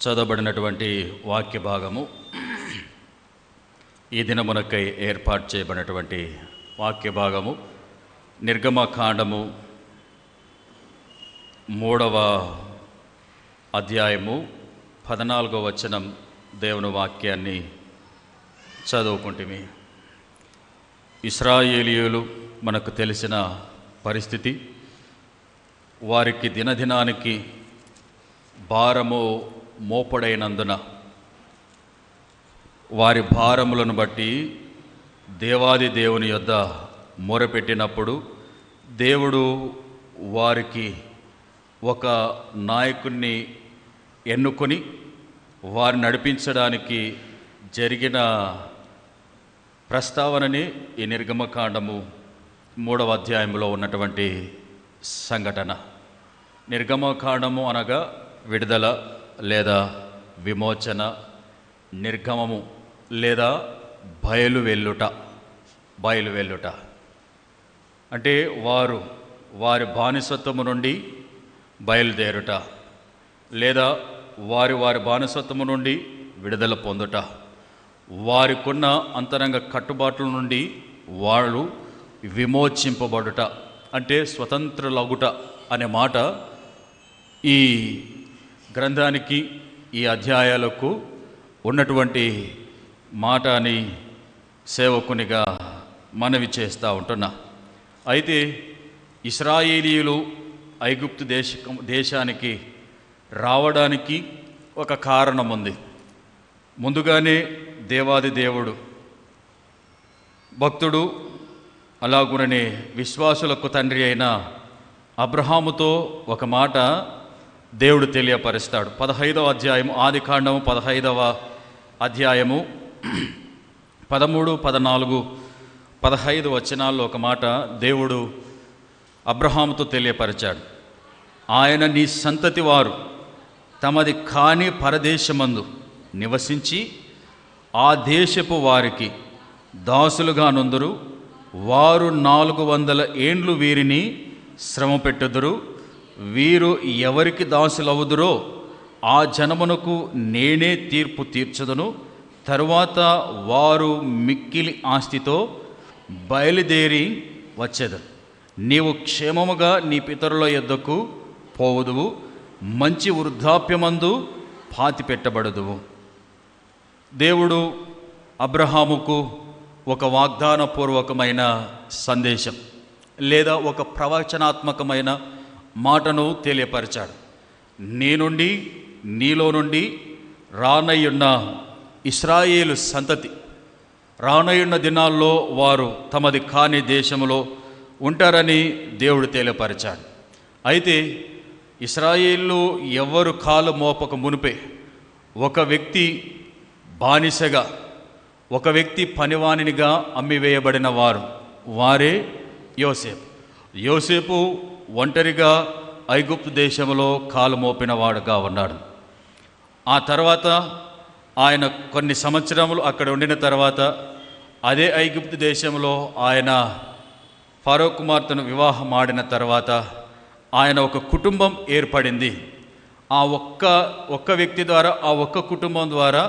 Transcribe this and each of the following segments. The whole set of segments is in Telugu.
చదవబడినటువంటి వాక్య భాగము ఈ దినమునకై ఏర్పాటు చేయబడినటువంటి వాక్య భాగము నిర్గమకాండము 3వ అధ్యాయము 14వ వచనం దేవుని వాక్యాన్ని చదువుకుంటుమి. ఇశ్రాయేలీయులు మనకు తెలిసిన పరిస్థితి, వారికి దినదినానికి భారము మోపడైనందున వారి భారములను బట్టి దేవాది దేవుని యొద్ద మొరపెట్టినప్పుడు దేవుడు వారికి ఒక నాయకుడిని ఎన్నుకొని వారిని నడిపించడానికి జరిగిన ప్రస్తావనని ఈ నిర్గమకాండము 3వ అధ్యాయంలో ఉన్నటువంటి సంఘటన. నిర్గమకాండము అనగా విడుదల లేదా విమోచన, నిర్గమము లేదా బయలువెల్లుట అంటే వారి బానిసత్వము నుండి బయలుదేరుట లేదా వారి బానిసత్వము నుండి విడుదల పొందుట, వారికున్న అంతరంగ కట్టుబాట్ల నుండి వాళ్ళు విమోచింపబడుట అంటే స్వతంత్రులగుట అనే మాట ఈ గ్రంథానికి ఈ అధ్యాయాలకు ఉన్నటువంటి మాట అని సేవకునిగా మనవి చేస్తూ ఉంటున్నా. అయితే ఇశ్రాయేలీయులు ఐగుప్తు దేశానికి రావడానికి ఒక కారణం ఉంది. ముందుగానే దేవాది దేవుడు భక్తుడు అలాగుననే విశ్వాసులకు తండ్రి అయిన అబ్రహాముతో ఒక మాట దేవుడు తెలియపరుస్తాడు. 15వ అధ్యాయము ఆదికాండము 15వ అధ్యాయము 13, 14, 15 వచనాల్లో ఒక మాట దేవుడు అబ్రహాముతో తెలియపరిచాడు. ఆయన నీ సంతతి వారు తమది కాని పరదేశమందు నివసించి ఆ దేశపు వారికి దాసులుగా నుందురు. వారు 400 ఏండ్లు వీరిని శ్రమ పెట్టుదురు. వీరు ఎవరికి దాసులవుదురో ఆ జనమునకు నేనే తీర్పు తీర్చదును. తరువాత వారు మిక్కిలి ఆస్తితో బయలుదేరి వచ్చేదరు. నీవు క్షేమముగా నీ పితరుల యొద్దకు పోవుదువు, మంచి వృద్ధాప్యమందు పాతి పెట్టబడదువు. దేవుడు అబ్రహాముకు ఒక వాగ్దానపూర్వకమైన సందేశం లేదా ఒక ప్రవచనాత్మకమైన మాటను తెలియపరిచాడు. నీ నుండి నీలో నుండి రానయ్యున్న ఇశ్రాయేలు సంతతి రానయ్యున్న దినాల్లో వారు తమది కాని దేశంలో ఉంటారని దేవుడు తెలియపరిచాడు. అయితే ఇశ్రాయేలు ఎవరు కాలు మోపక మునిపే ఒక వ్యక్తి బానిసగా, ఒక వ్యక్తి పనివానినిగా అమ్మివేయబడిన వారే యోసేపు ఒంటరిగా ఐగుప్తు దేశంలో కాలు మోపిన వాడుగా ఉన్నాడు. ఆ తర్వాత ఆయన కొన్ని సంవత్సరములు అక్కడ ఉండిన తర్వాత అదే ఐగుప్తు దేశంలో ఆయన ఫరో కుమార్తెను వివాహం ఆడిన తర్వాత ఆయన ఒక కుటుంబం ఏర్పడింది. ఆ ఒక్క వ్యక్తి ద్వారా, ఆ ఒక్క కుటుంబం ద్వారా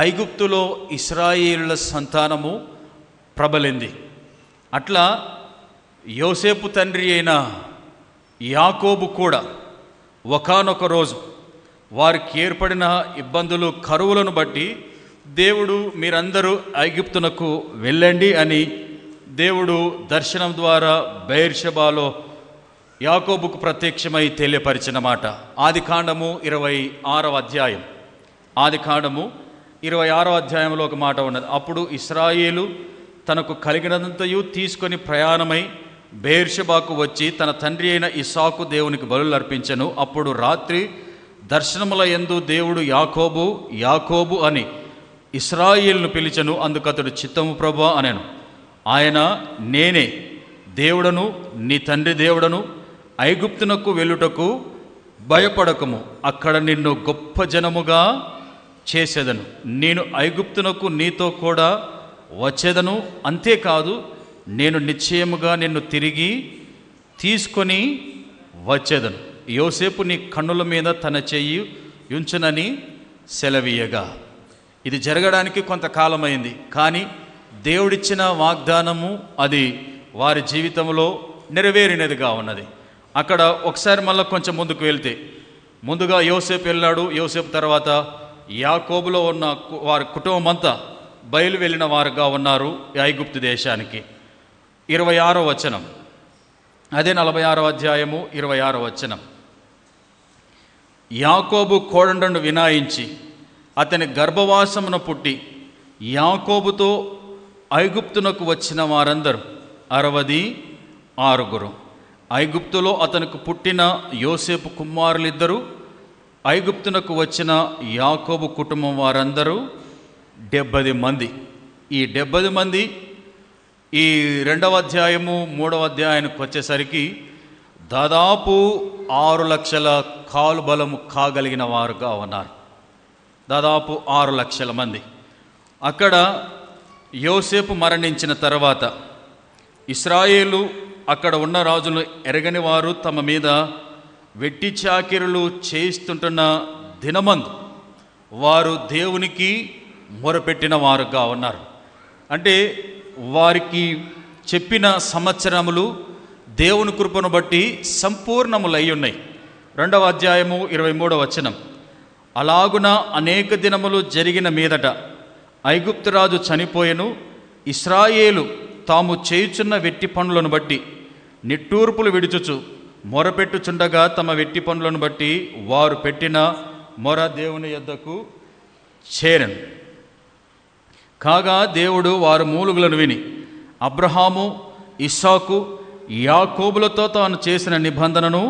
ఐగుప్తులో ఇశ్రాయేలుల సంతానము ప్రబలింది. అట్లా యోసేపు తండ్రి అయిన యాకోబు కూడా ఒకానొక రోజు వారికి ఏర్పడిన ఇబ్బందులు, కరువులను బట్టి దేవుడు మీరందరూ ఐగుప్తునకు వెళ్ళండి అని దేవుడు దర్శనం ద్వారా బెయేర్షెబాలో యాకోబుకు ప్రత్యక్షమై తెలియపరిచిన మాట. ఆదికాండము 26వ అధ్యాయం. ఆదికాండము 26వ అధ్యాయంలో ఒక మాట ఉన్నది. అప్పుడు ఇశ్రాయేలు తనకు కలిగినంతయు తీసుకొని ప్రయాణమై బెయేర్షెబాకు వచ్చి తన తండ్రి అయిన ఇస్సాకు దేవునికి బలులు అర్పించెను. అప్పుడు రాత్రి దర్శనముల యందు దేవుడు యాకోబు అని ఇశ్రాయేలును పిలిచెను. అందుకతడు చిత్తము ప్రభువా అనెను. ఆయన నేనే దేవుడను, నీ తండ్రి దేవుడను. ఐగుప్తునకు వెళ్ళుటకు భయపడకము, అక్కడ నిన్ను గొప్ప జనముగా చేసేదను. నేను ఐగుప్తునకు నీతో కూడా వచ్చేదను. అంతేకాదు నేను నిశ్చయముగా నిన్ను తిరిగి తీసుకొని వచ్చేదను. యోసేపు నీ కన్నుల మీద తన చెయ్యి ఉంచునని సెలవీయగా. ఇది జరగడానికి కొంతకాలమైంది, కానీ దేవుడిచ్చిన వాగ్దానము అది వారి జీవితంలో నెరవేరినదిగా ఉన్నది. అక్కడ ఒకసారి మళ్ళీ కొంచెం ముందుకు వెళ్తే, ముందుగా యోసేపు వెళ్ళాడు. యోసేపు తర్వాత యాకోబులో ఉన్న వారి కుటుంబం అంతా బయలు వెళ్ళిన వారుగా ఉన్నారు ఐగుప్తు దేశానికి. 26వ వచనం, అదే 46వ అధ్యాయము 26వ వచనం. యాకోబు కోడండను వినాయించి అతని గర్భవాసమున పుట్టి యాకోబుతో ఐగుప్తునకు వచ్చిన వారందరూ 66. ఐగుప్తులో అతనికి పుట్టిన యోసేపు కుమారులిద్దరూ, ఐగుప్తునకు వచ్చిన యాకోబు కుటుంబం వారందరూ 70 మంది. ఈ 70 మంది ఈ 2వ అధ్యాయము 3వ అధ్యాయానికి వచ్చేసరికి దాదాపు 6 లక్షల కాలు బలము కాగలిగిన వారుగా ఉన్నారు. దాదాపు 6 లక్షల మంది. అక్కడ యోసేపు మరణించిన తర్వాత ఇశ్రాయేలు అక్కడ ఉన్న రాజులు ఎరగని వారు తమ మీద వెట్టి చాకిరులు చేయిస్తుంటున్న దినమందు వారు దేవునికి మొరపెట్టిన వారుగా ఉన్నారు. అంటే వారికి చెప్పిన సంవత్సరములు దేవుని కృపను బట్టి సంపూర్ణములై ఉన్నాయి. 2వ అధ్యాయము 23వ వచనం. అలాగున అనేక దినములు జరిగిన మీదట ఐగుప్తురాజు చనిపోయెను. ఇశ్రాయేలు తాము చేయుచున్న వెట్టి పనులను బట్టి నిట్టూర్పులు విడుచుచు మొరపెట్టుచుండగా తమ వెట్టి పనులను బట్టి వారు పెట్టిన మొర దేవుని యొద్దకు చేరెను. కాగా దేవుడు వారు మూలుగులను విని అబ్రహాము, ఇస్సాకు, యాకోబులతో తాను చేసిన నిబంధనను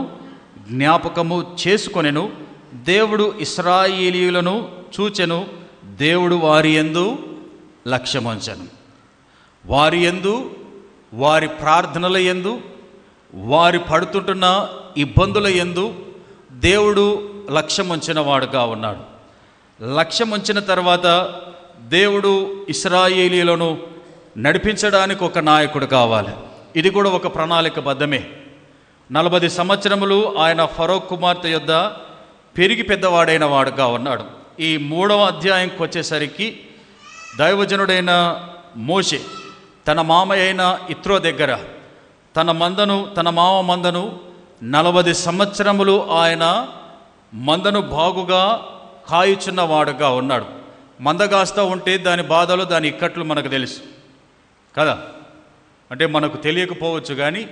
జ్ఞాపకము చేసుకొనెను. దేవుడు ఇశ్రాయేలీయులను చూచెను. దేవుడు వారి యందు లక్ష్యముంచెను. వారి యందు, వారి ప్రార్థనల యందు, వారి పడుతుంటున్న ఇబ్బందుల యందు దేవుడు లక్ష్యముంచిన వాడుగా ఉన్నాడు. లక్ష్యముంచిన తర్వాత దేవుడు ఇశ్రాయేలీయులను నడిపించడానికి ఒక నాయకుడు కావాలి. ఇది కూడా ఒక ప్రణాళికబద్ధమే. 40 సంవత్సరములు ఆయన ఫరో కుమార్తె యొద్ద పెరిగి పెద్దవాడైన వాడుగా ఉన్నాడు. ఈ 3వ అధ్యాయంకి వచ్చేసరికి దైవజనుడైన మోషే తన మామయ్య అయిన ఇత్రో దగ్గర తన మామ మందను 40 సంవత్సరములు ఆయన మందను బాగుగా కాయుచున్న వాడుగా ఉన్నాడు. మందగాస్తూ ఉంటే దాని బాధలు, దాని ఇక్కట్లు మనకు తెలుసు కదా. అంటే మనకు తెలియకపోవచ్చు, కానీ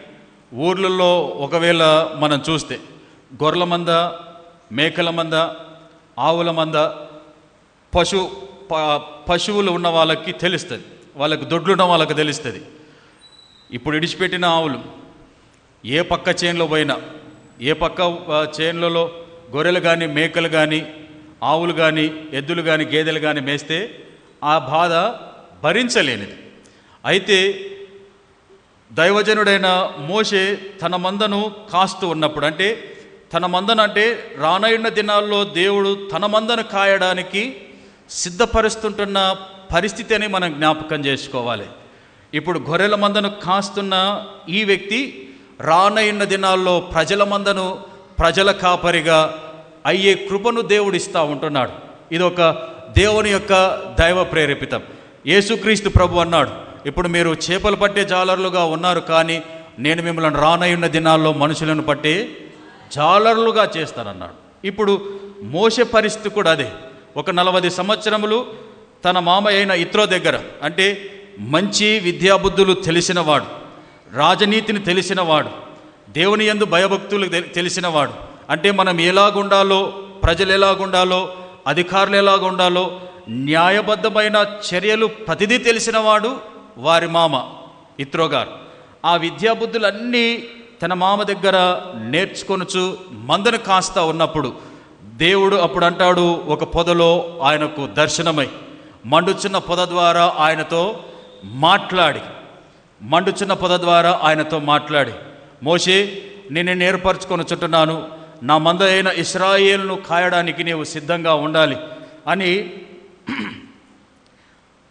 ఊర్లలో ఒకవేళ మనం చూస్తే గొర్రెల మంద, మేకల మంద, ఆవుల మంద, పశువులు ఉన్న వాళ్ళకి తెలుస్తుంది, వాళ్ళకి దొడ్లున్న వాళ్ళకి తెలుస్తుంది. ఇప్పుడు ఇడిచిపెట్టిన ఆవులు ఏ పక్క చేనులో పోయినా, ఏ పక్క చేనులలో గొర్రెలు కానీ, మేకలు కానీ, ఆవులు కానీ, ఎద్దులు కానీ, గేదెలు కానీ మేస్తే ఆ బాధ భరించలేనిది. అయితే దైవజనుడైన మోషే తన మందను కాస్తూ ఉన్నప్పుడు, అంటే తన మందను అంటే రానయున్న దినాల్లో దేవుడు తన మందను కాయడానికి సిద్ధపరుస్తుంటున్న పరిస్థితి అని మనం జ్ఞాపకం చేసుకోవాలి. ఇప్పుడు గొర్రెల మందను కాస్తున్న ఈ వ్యక్తి రానయున్న దినాల్లో ప్రజల మందను, ప్రజల కాపరిగా అయ్యే కృపను దేవుడిస్తూ ఉంటున్నాడు. ఇది ఒక దేవుని యొక్క దైవ ప్రేరేపితం. యేసుక్రీస్తు ప్రభు అన్నాడు, ఇప్పుడు మీరు చేపలు పట్టే జాలర్లుగా ఉన్నారు, కానీ నేను మిమ్మల్ని రానయున్న దినాల్లో మనుషులను పట్టే జాలర్లుగా చేస్తానన్నాడు. ఇప్పుడు మోషే పరిస్థితి కూడా అదే. ఒక 40 సంవత్సరములు తన మామ అయిన ఇత్రో దగ్గర, అంటే మంచి విద్యాబుద్ధులు తెలిసినవాడు, రాజనీతిని తెలిసినవాడు, దేవుని యందు భయభక్తులు తెలిసినవాడు, అంటే మనం ఎలాగుండాలో, ప్రజలు ఎలాగుండాలో, అధికారులు ఎలాగుండాలో, న్యాయబద్ధమైన చర్యలు ప్రతిదీ తెలిసినవాడు వారి మామ ఇత్రో గారు. ఆ విద్యాబుద్ధులన్నీ తన మామ దగ్గర నేర్చుకొనుచు మందను కాస్తా ఉన్నప్పుడు దేవుడు అప్పుడు అంటాడు, ఒక పొదలో ఆయనకు దర్శనమై మండుచున్న పొద ద్వారా ఆయనతో మాట్లాడి మోషే, నేను ఏర్పరచుకొని చుట్టున్నాను, నా మంద అయిన ఇశ్రాయేలును కాయడానికి నీవు సిద్ధంగా ఉండాలి అని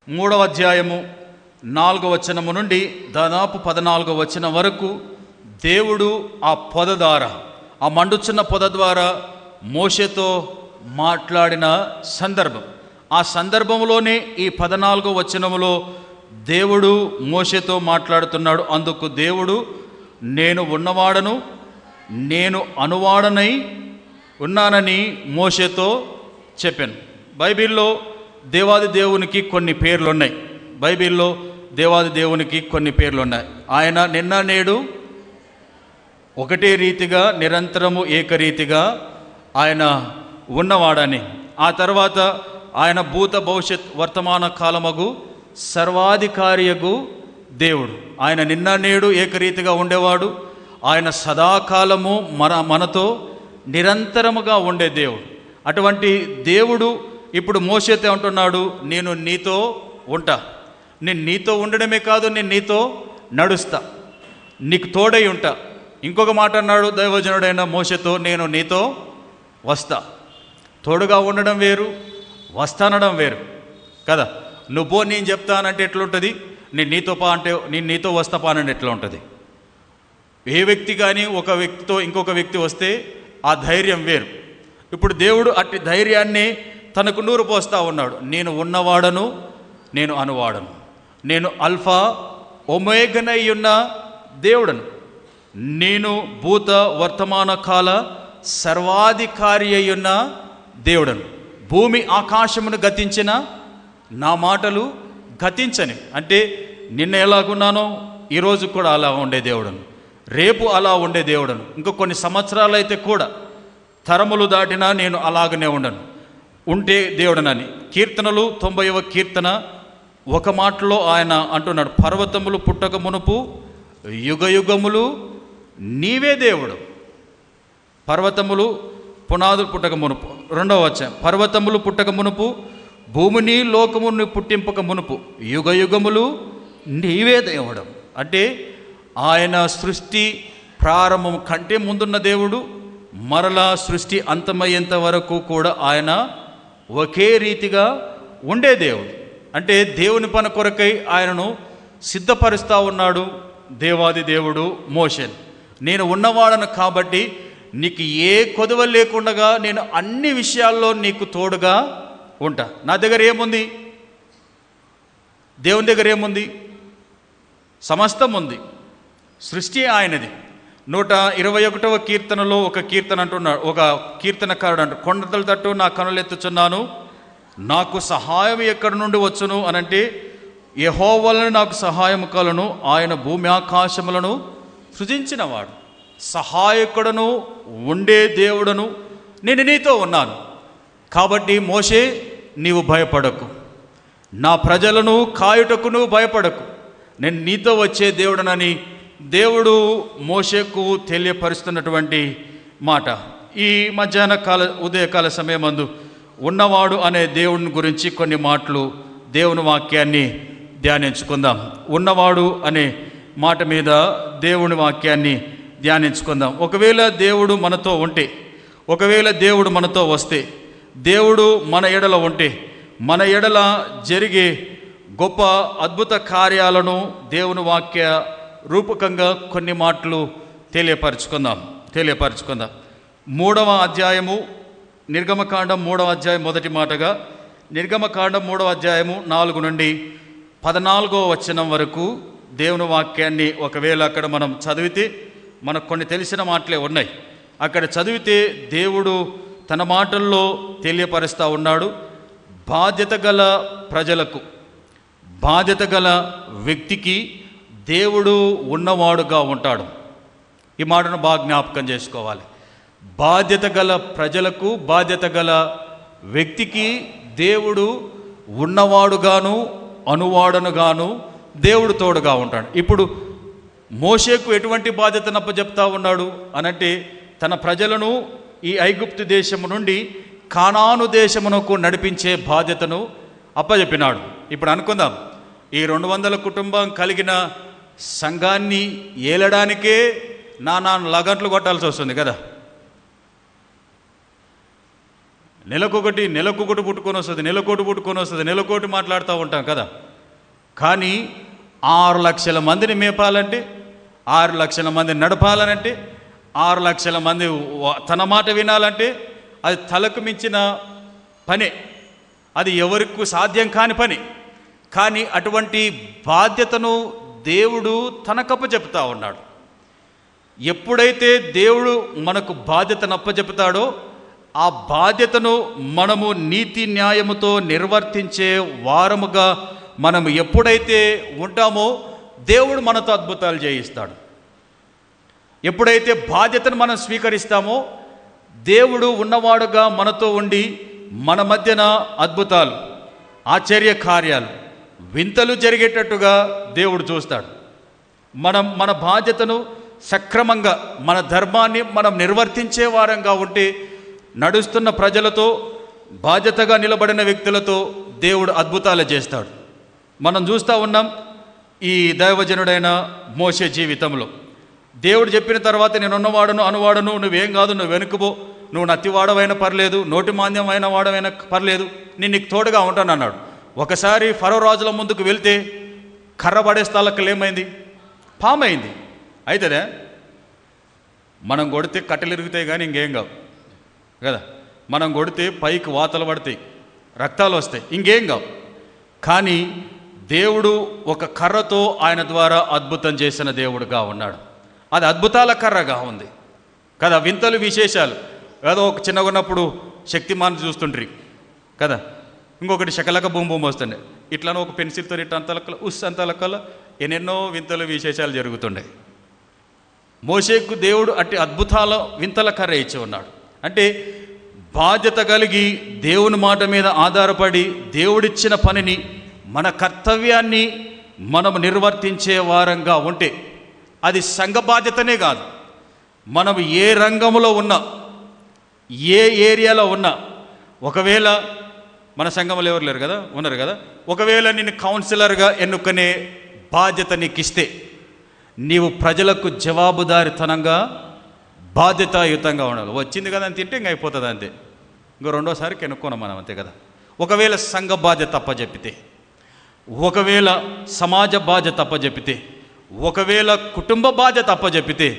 3వ అధ్యాయము 4వ వచనము నుండి దాదాపు 14వ వచనం వరకు దేవుడు ఆ పొద ద్వారా, ఆ మండుచున్న పొద ద్వారా మోషేతో మాట్లాడిన సందర్భం. ఆ సందర్భంలోనే ఈ 14వ వచనములో దేవుడు మోషేతో మాట్లాడుతున్నాడు. అందుకు దేవుడు, నేను ఉన్నవాడను, నేను అనువాడనై ఉన్నానని మోషేతో చెప్పాను. బైబిల్లో దేవాది దేవునికి కొన్ని పేర్లు ఉన్నాయి. బైబిల్లో దేవాది దేవునికి కొన్ని పేర్లు ఉన్నాయి. ఆయన నిన్న నేడు ఒకటే రీతిగా నిరంతరము ఏకరీతిగా ఆయన ఉన్నవాడని. ఆ తర్వాత ఆయన భూత భవిష్యత్ వర్తమాన కాలమగు సర్వాధికారియగు దేవుడు. ఆయన నిన్న నేడు ఏకరీతిగా ఉండేవాడు. ఆయన సదాకాలము మనతో నిరంతరముగా ఉండే దేవుడు. అటువంటి దేవుడు ఇప్పుడు మోషేతో అంటున్నాడు, నేను నీతో ఉంటా. నేను నీతో ఉండడమే కాదు, నేను నీతో నడుస్తా, నీకు తోడై ఉంటా. ఇంకొక మాట అన్నాడు దైవజనుడైన మోషేతో, నేను నీతో వస్తా. తోడుగా ఉండడం వేరు, వస్తానడం వేరు కదా. నువ్వు నేను చెప్తానంటే ఎట్లుంటుంది, నేను నీతో పా అంటే నేను నీతో వస్తా పానంటే ఎట్లా ఉంటుంది. ఏ వ్యక్తి కానీ ఒక వ్యక్తితో ఇంకొక వ్యక్తి వస్తే ఆ ధైర్యం వేరు. ఇప్పుడు దేవుడు అట్టి ధైర్యాన్ని తనకు నూరు పోస్తూ ఉన్నాడు. నేను ఉన్నవాడను, నేను అనువాడను, నేను అల్ఫా ఒమేగనై ఉన్న దేవుడను, నేను భూత వర్తమాన కాల సర్వాధికారి అయ్యున్న దేవుడను. భూమి ఆకాశమును గతించిన నా మాటలు గతించని. అంటే నిన్న ఎలాగున్నానో ఈరోజు కూడా అలా ఉండే దేవుడను, రేపు అలా ఉండే దేవుడను, ఇంకా కొన్ని సంవత్సరాలు అయితే కూడా తరములు దాటినా నేను అలాగనే ఉంటే దేవుడనని. కీర్తనలు 90వ కీర్తన ఒక మాటలో ఆయన అంటున్నాడు, పర్వతములు పుట్టక మునుపు యుగ యుగములు నీవే దేవుడు. పర్వతములు పునాదులు పుట్టక మునుపు, 2వ వచనం, పర్వతములు పుట్టక మునుపు భూమిని లోకముని పుట్టింపక మునుపు యుగ యుగములు నీవే దేవుడు. అంటే ఆయన సృష్టి ప్రారంభం కంటే ముందున్న దేవుడు, మరలా సృష్టి అంతమయ్యేంత వరకు కూడా ఆయన ఒకే రీతిగా ఉండే దేవుడు. అంటే దేవుని పని కొరకై ఆయనను సిద్ధపరుస్తూ ఉన్నాడు దేవాది దేవుడు మోషేను. నేను ఉన్నవాడను కాబట్టి నీకు ఏ కొదవ లేకుండా నేను అన్ని విషయాల్లో నీకు తోడుగా ఉంటా. నా దగ్గర ఏముంది? దేవుని దగ్గర ఏముంది? సమస్తం ఉంది. సృష్టి ఆయనది. 121వ కీర్తనలో ఒక కీర్తన అంటున్నాడు, ఒక కీర్తనకారుడు అంటాడు, కొండల తట్టు నా కనులెత్తుచున్నాను, నాకు సహాయం ఎక్కడి నుండి వచ్చును అనంటే యెహోవావలన నాకు సహాయం కలను. ఆయన భూమి ఆకాశములను సృజించినవాడు, సహాయకుడను, ఉండే దేవుడను, నేను నీతో ఉన్నాను. కాబట్టి మోషే, నీవు భయపడకు, నా ప్రజలను కాయుటకు నువ్వు భయపడకు, నేను నీతో వచ్చే దేవుడనని దేవుడు మోషేకు తెలియపరుస్తున్నటువంటి మాట. ఈ మధ్యాహ్న కాల ఉదయకాల సమయమందు ఉన్నవాడు అనే దేవుని గురించి కొన్ని మాటలు దేవుని వాక్యాన్ని ధ్యానించుకుందాం. ఉన్నవాడు అనే మాట మీద దేవుని వాక్యాన్ని ధ్యానించుకుందాం. ఒకవేళ దేవుడు మనతో ఉంటే, ఒకవేళ దేవుడు మనతో వస్తే, దేవుడు మన ఎడల ఉంటే, మన ఎడల జరిగే గొప్ప అద్భుత కార్యాలను దేవుని వాక్య రూపకంగా కొన్ని మాటలు తెలియపరచుకుందాం. 3వ అధ్యాయము నిర్గమకాండం 3వ అధ్యాయం మొదటి మాటగా, నిర్గమకాండం 3వ అధ్యాయము 4 నుండి 14వ వచనం వరకు దేవుని వాక్యాన్ని ఒకవేళ అక్కడ మనం చదివితే మనకు కొన్ని తెలిసిన మాటలే ఉన్నాయి. అక్కడ చదివితే దేవుడు తన మాటల్లో తెలియపరుస్తూ ఉన్నాడు. బాధ్యత గల ప్రజలకు, బాధ్యత గల వ్యక్తికి దేవుడు ఉన్నవాడుగా ఉంటాడు. ఈ మాటను బాగా జ్ఞాపకం చేసుకోవాలి. బాధ్యత గల ప్రజలకు, బాధ్యత గల వ్యక్తికి దేవుడు ఉన్నవాడుగాను, అనువాడనుగాను దేవుడు తోడుగా ఉంటాడు. ఇప్పుడు మోషేకు ఎటువంటి బాధ్యతను అప్పచెప్తా ఉన్నాడు అనంటే, తన ప్రజలను ఈ ఐగుప్తు దేశము నుండి కానాను దేశమునకు నడిపించే బాధ్యతను అప్పచెప్పినాడు. ఇప్పుడు అనుకుందాం, ఈ 200 కుటుంబం కలిగిన సంఘాన్ని ఏలడానికే నానా లగంట్లు కొట్టాల్సి వస్తుంది కదా. నెలకొకటి పుట్టుకొని వస్తుంది, నెలకోటి మాట్లాడుతూ ఉంటాం కదా. కానీ 6 లక్షల మందిని మేపాలంటే, 6 లక్షల మందిని నడపాలనంటే, 6 లక్షల మంది తన మాట వినాలంటే అది తలకు మించిన పనే, అది ఎవరికి సాధ్యం కాని పని. కానీ అటువంటి బాధ్యతను దేవుడు తనకప్పచెప్తా ఉన్నాడు. ఎప్పుడైతే దేవుడు మనకు బాధ్యతను అప్పచెపుతాడో ఆ బాధ్యతను మనము నీతి న్యాయముతో నిర్వర్తించే వారముగా మనం ఎప్పుడైతే ఉంటామో దేవుడు మనతో అద్భుతాలు చేయిస్తాడు. ఎప్పుడైతే బాధ్యతను మనం స్వీకరిస్తామో దేవుడు ఉన్నవాడుగా మనతో ఉండి మన మధ్యన అద్భుతాలు, ఆశ్చర్య కార్యాలు, వింతలు జరిగేటట్టుగా దేవుడు చూస్తాడు. మన బాధ్యతను సక్రమంగా, మన ధర్మాన్ని మనం నిర్వర్తించే వారంగా ఉంటే నడుస్తున్న ప్రజలతో, బాధ్యతగా నిలబడిన వ్యక్తులతో దేవుడు అద్భుతాలు చేస్తాడు. మనం చూస్తూ ఉన్నాం ఈ దైవజనుడైన మోషే జీవితంలో. దేవుడు చెప్పిన తర్వాత నేను ఉన్నవాడును అనువాడును, నువ్వేం కాదు, నువ్వు వెనుకబో, నువ్వు నత్తివాడవైనా పర్లేదు, నోటి మాంద్యమైన వాడవైనా పర్లేదు, నేను నీకు తోడుగా ఉంటాను అన్నాడు. ఒకసారి ఫరో రాజుల ముందుకు వెళ్తే కర్ర పడే స్థలకి ఏమైంది? పామైంది. అయితేనే మనం కొడితే కట్టెలు ఇరుగుతాయి కానీ ఇంకేం కావు కదా. మనం కొడితే పైకి వాతలు పడతాయి, రక్తాలు వస్తాయి, ఇంకేం కావు. కానీ దేవుడు ఒక కర్రతో ఆయన ద్వారా అద్భుతం చేసిన దేవుడుగా ఉన్నాడు. అది అద్భుతాల కర్రగా ఉంది కదా. వింతలు విశేషాలు ఏదో ఒక చిన్నగా ఉన్నప్పుడు శక్తిమాన్ చూస్తుండ్రి కదా, ఇంకొకటి శకలక బూమ్ బూమ్ వస్తుండే, ఇట్లా ఒక పెన్సిల్తో ఇట్లా అంతలకల అంతలకల ఎన్నెన్నో వింతలు విశేషాలు జరుగుతుండే. మోషేకు దేవుడు అట్టి అద్భుతాల వింతల కర్ర ఇచ్చి ఉన్నాడు. అంటే బాధ్యత కలిగి దేవుని మాట మీద ఆధారపడి దేవుడిచ్చిన పనిని, మన కర్తవ్యాన్ని మనం నిర్వర్తించే వారంగా ఉంటే అది సంఘ బాధ్యతనే కాదు, మనం ఏ రంగంలో ఉన్నా, ఏ ఏరియాలో ఉన్నా, ఒకవేళ మన సంఘంలో ఎవరు లేరు కదా, ఉన్నారు కదా, ఒకవేళ నిన్ను కౌన్సిలర్గా ఎన్నుకునే బాధ్యత నీకు ఇస్తే నీవు ప్రజలకు జవాబుదారితనంగా బాధ్యతాయుతంగా ఉండాలి. వచ్చింది కదా అని తింటే ఇంక అయిపోతుంది అంతే, ఇంకో రెండోసారికి ఎన్నుకోను మనం అంతే కదా. ఒకవేళ సంఘ బాధ్యత అప్పచెప్పితే, ఒకవేళ సమాజ బాధ్యత అప్పచెప్పితే, ఒకవేళ కుటుంబ బాధ్యత అప్పచెప్పితే,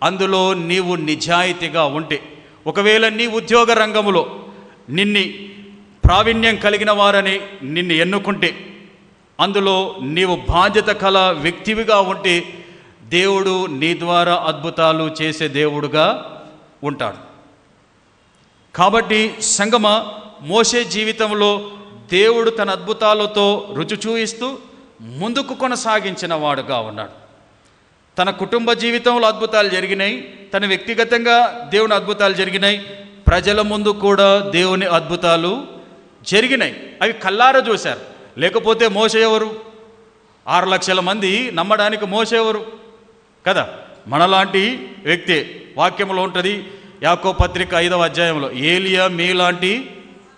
అందులో నీవు నిజాయితీగా ఉంటే, ఒకవేళ నీ ఉద్యోగ రంగంలో నిన్ని ప్రావీణ్యం కలిగిన వారని నిన్ను ఎన్నుకుంటే, అందులో నీవు బాధ్యత కల వ్యక్తివిగా ఉంటే దేవుడు నీ ద్వారా అద్భుతాలు చేసే దేవుడుగా ఉంటాడు. కాబట్టి సంగమ, మోషే జీవితంలో దేవుడు తన అద్భుతాలతో రుచి చూయిస్తూ ముందుకు కొనసాగించిన వాడుగా ఉన్నాడు. తన కుటుంబ జీవితంలో అద్భుతాలు జరిగినాయి, తన వ్యక్తిగతంగా దేవుని అద్భుతాలు జరిగినాయి, ప్రజల ముందు కూడా దేవుని అద్భుతాలు జరిగినాయి. అవి కల్లారా చూశారు. లేకపోతే మోషే ఎవరు? 6 లక్షల మంది నమ్మడానికి మోషే ఎవరు కదా. మనలాంటి వ్యక్తే. వాక్యంలో ఉంటుంది, యాకోబు పత్రిక 5వ అధ్యాయంలో, ఏలియా మీలాంటి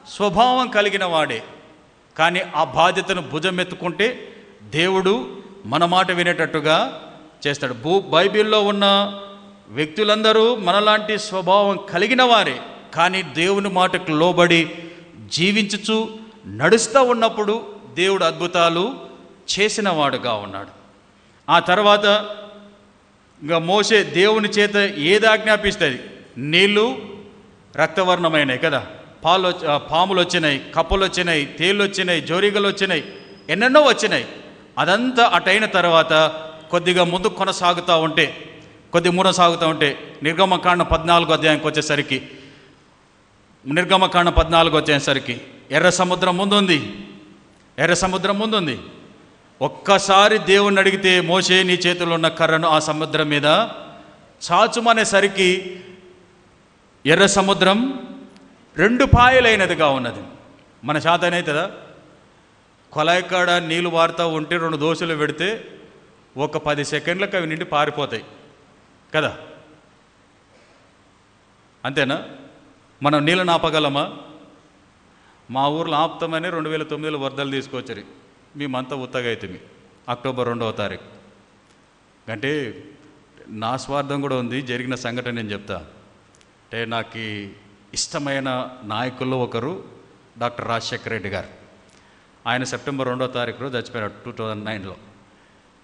స్వభావం కలిగిన వాడే. కానీ ఆ బాధ్యతను భుజమెత్తుకుంటే దేవుడు మన మాట వినేటట్టుగా చేస్తాడు. బైబిల్లో ఉన్న వ్యక్తులందరూ మనలాంటి స్వభావం కలిగిన వారే. కానీ దేవుని మాటకు లోబడి జీవించుచు నడుస్తూ ఉన్నప్పుడు దేవుడు అద్భుతాలు చేసిన వాడుగా ఉన్నాడు. ఆ తర్వాత ఇంకా మోషే దేవుని చేత ఏది ఆజ్ఞాపిస్తుంది? నీళ్ళు రక్తవర్ణమైనాయి కదా, పాములు వచ్చినాయి, కప్పలు వచ్చినాయి, తేళ్ళు వచ్చినాయి, జోరిగలు వచ్చినాయి, ఎన్నెన్నో వచ్చినాయి. అదంతా అటైన తర్వాత కొద్దిగా ముందు కొనసాగుతూ ఉంటే నిర్గమకాండ 14వ అధ్యాయానికి వచ్చేసరికి, నిర్గమకాండ 14 వచ్చేసరికి ఎర్ర సముద్రం ముందుంది. ఒక్కసారి దేవుణ్ణి అడిగితే, మోషే నీ చేతిలో ఉన్న కర్రను ఆ సముద్రం మీద చాచుమనేసరికి ఎర్ర సముద్రం 2 పాయలైనదిగా ఉన్నది. మన శాతనైతుందా? కొలాయి కాడ నీళ్ళు వారుతూ ఉంటే 2 దోశలు పెడితే ఒక 10 సెకండ్లకు అవి నిండి పారిపోతాయి కదా. అంతేనా? మనం నీళ్ళని ఆపగలమా? మా ఊర్లో ఆపుతామని 2009లో వరదలు తీసుకొచ్చారు. మేమంతా ఉత్తగా అవుతుంది అక్టోబర్ 2వ తారీఖు. అంటే నా స్వార్థం కూడా ఉంది. జరిగిన సంఘటన నేను చెప్తా. అంటే నాకు ఇష్టమైన నాయకుల్లో ఒకరు డాక్టర్ రాజశేఖర రెడ్డి గారు. ఆయన సెప్టెంబర్ 2వ తారీఖు రోజు చచ్చిపోయాడు 2009లో.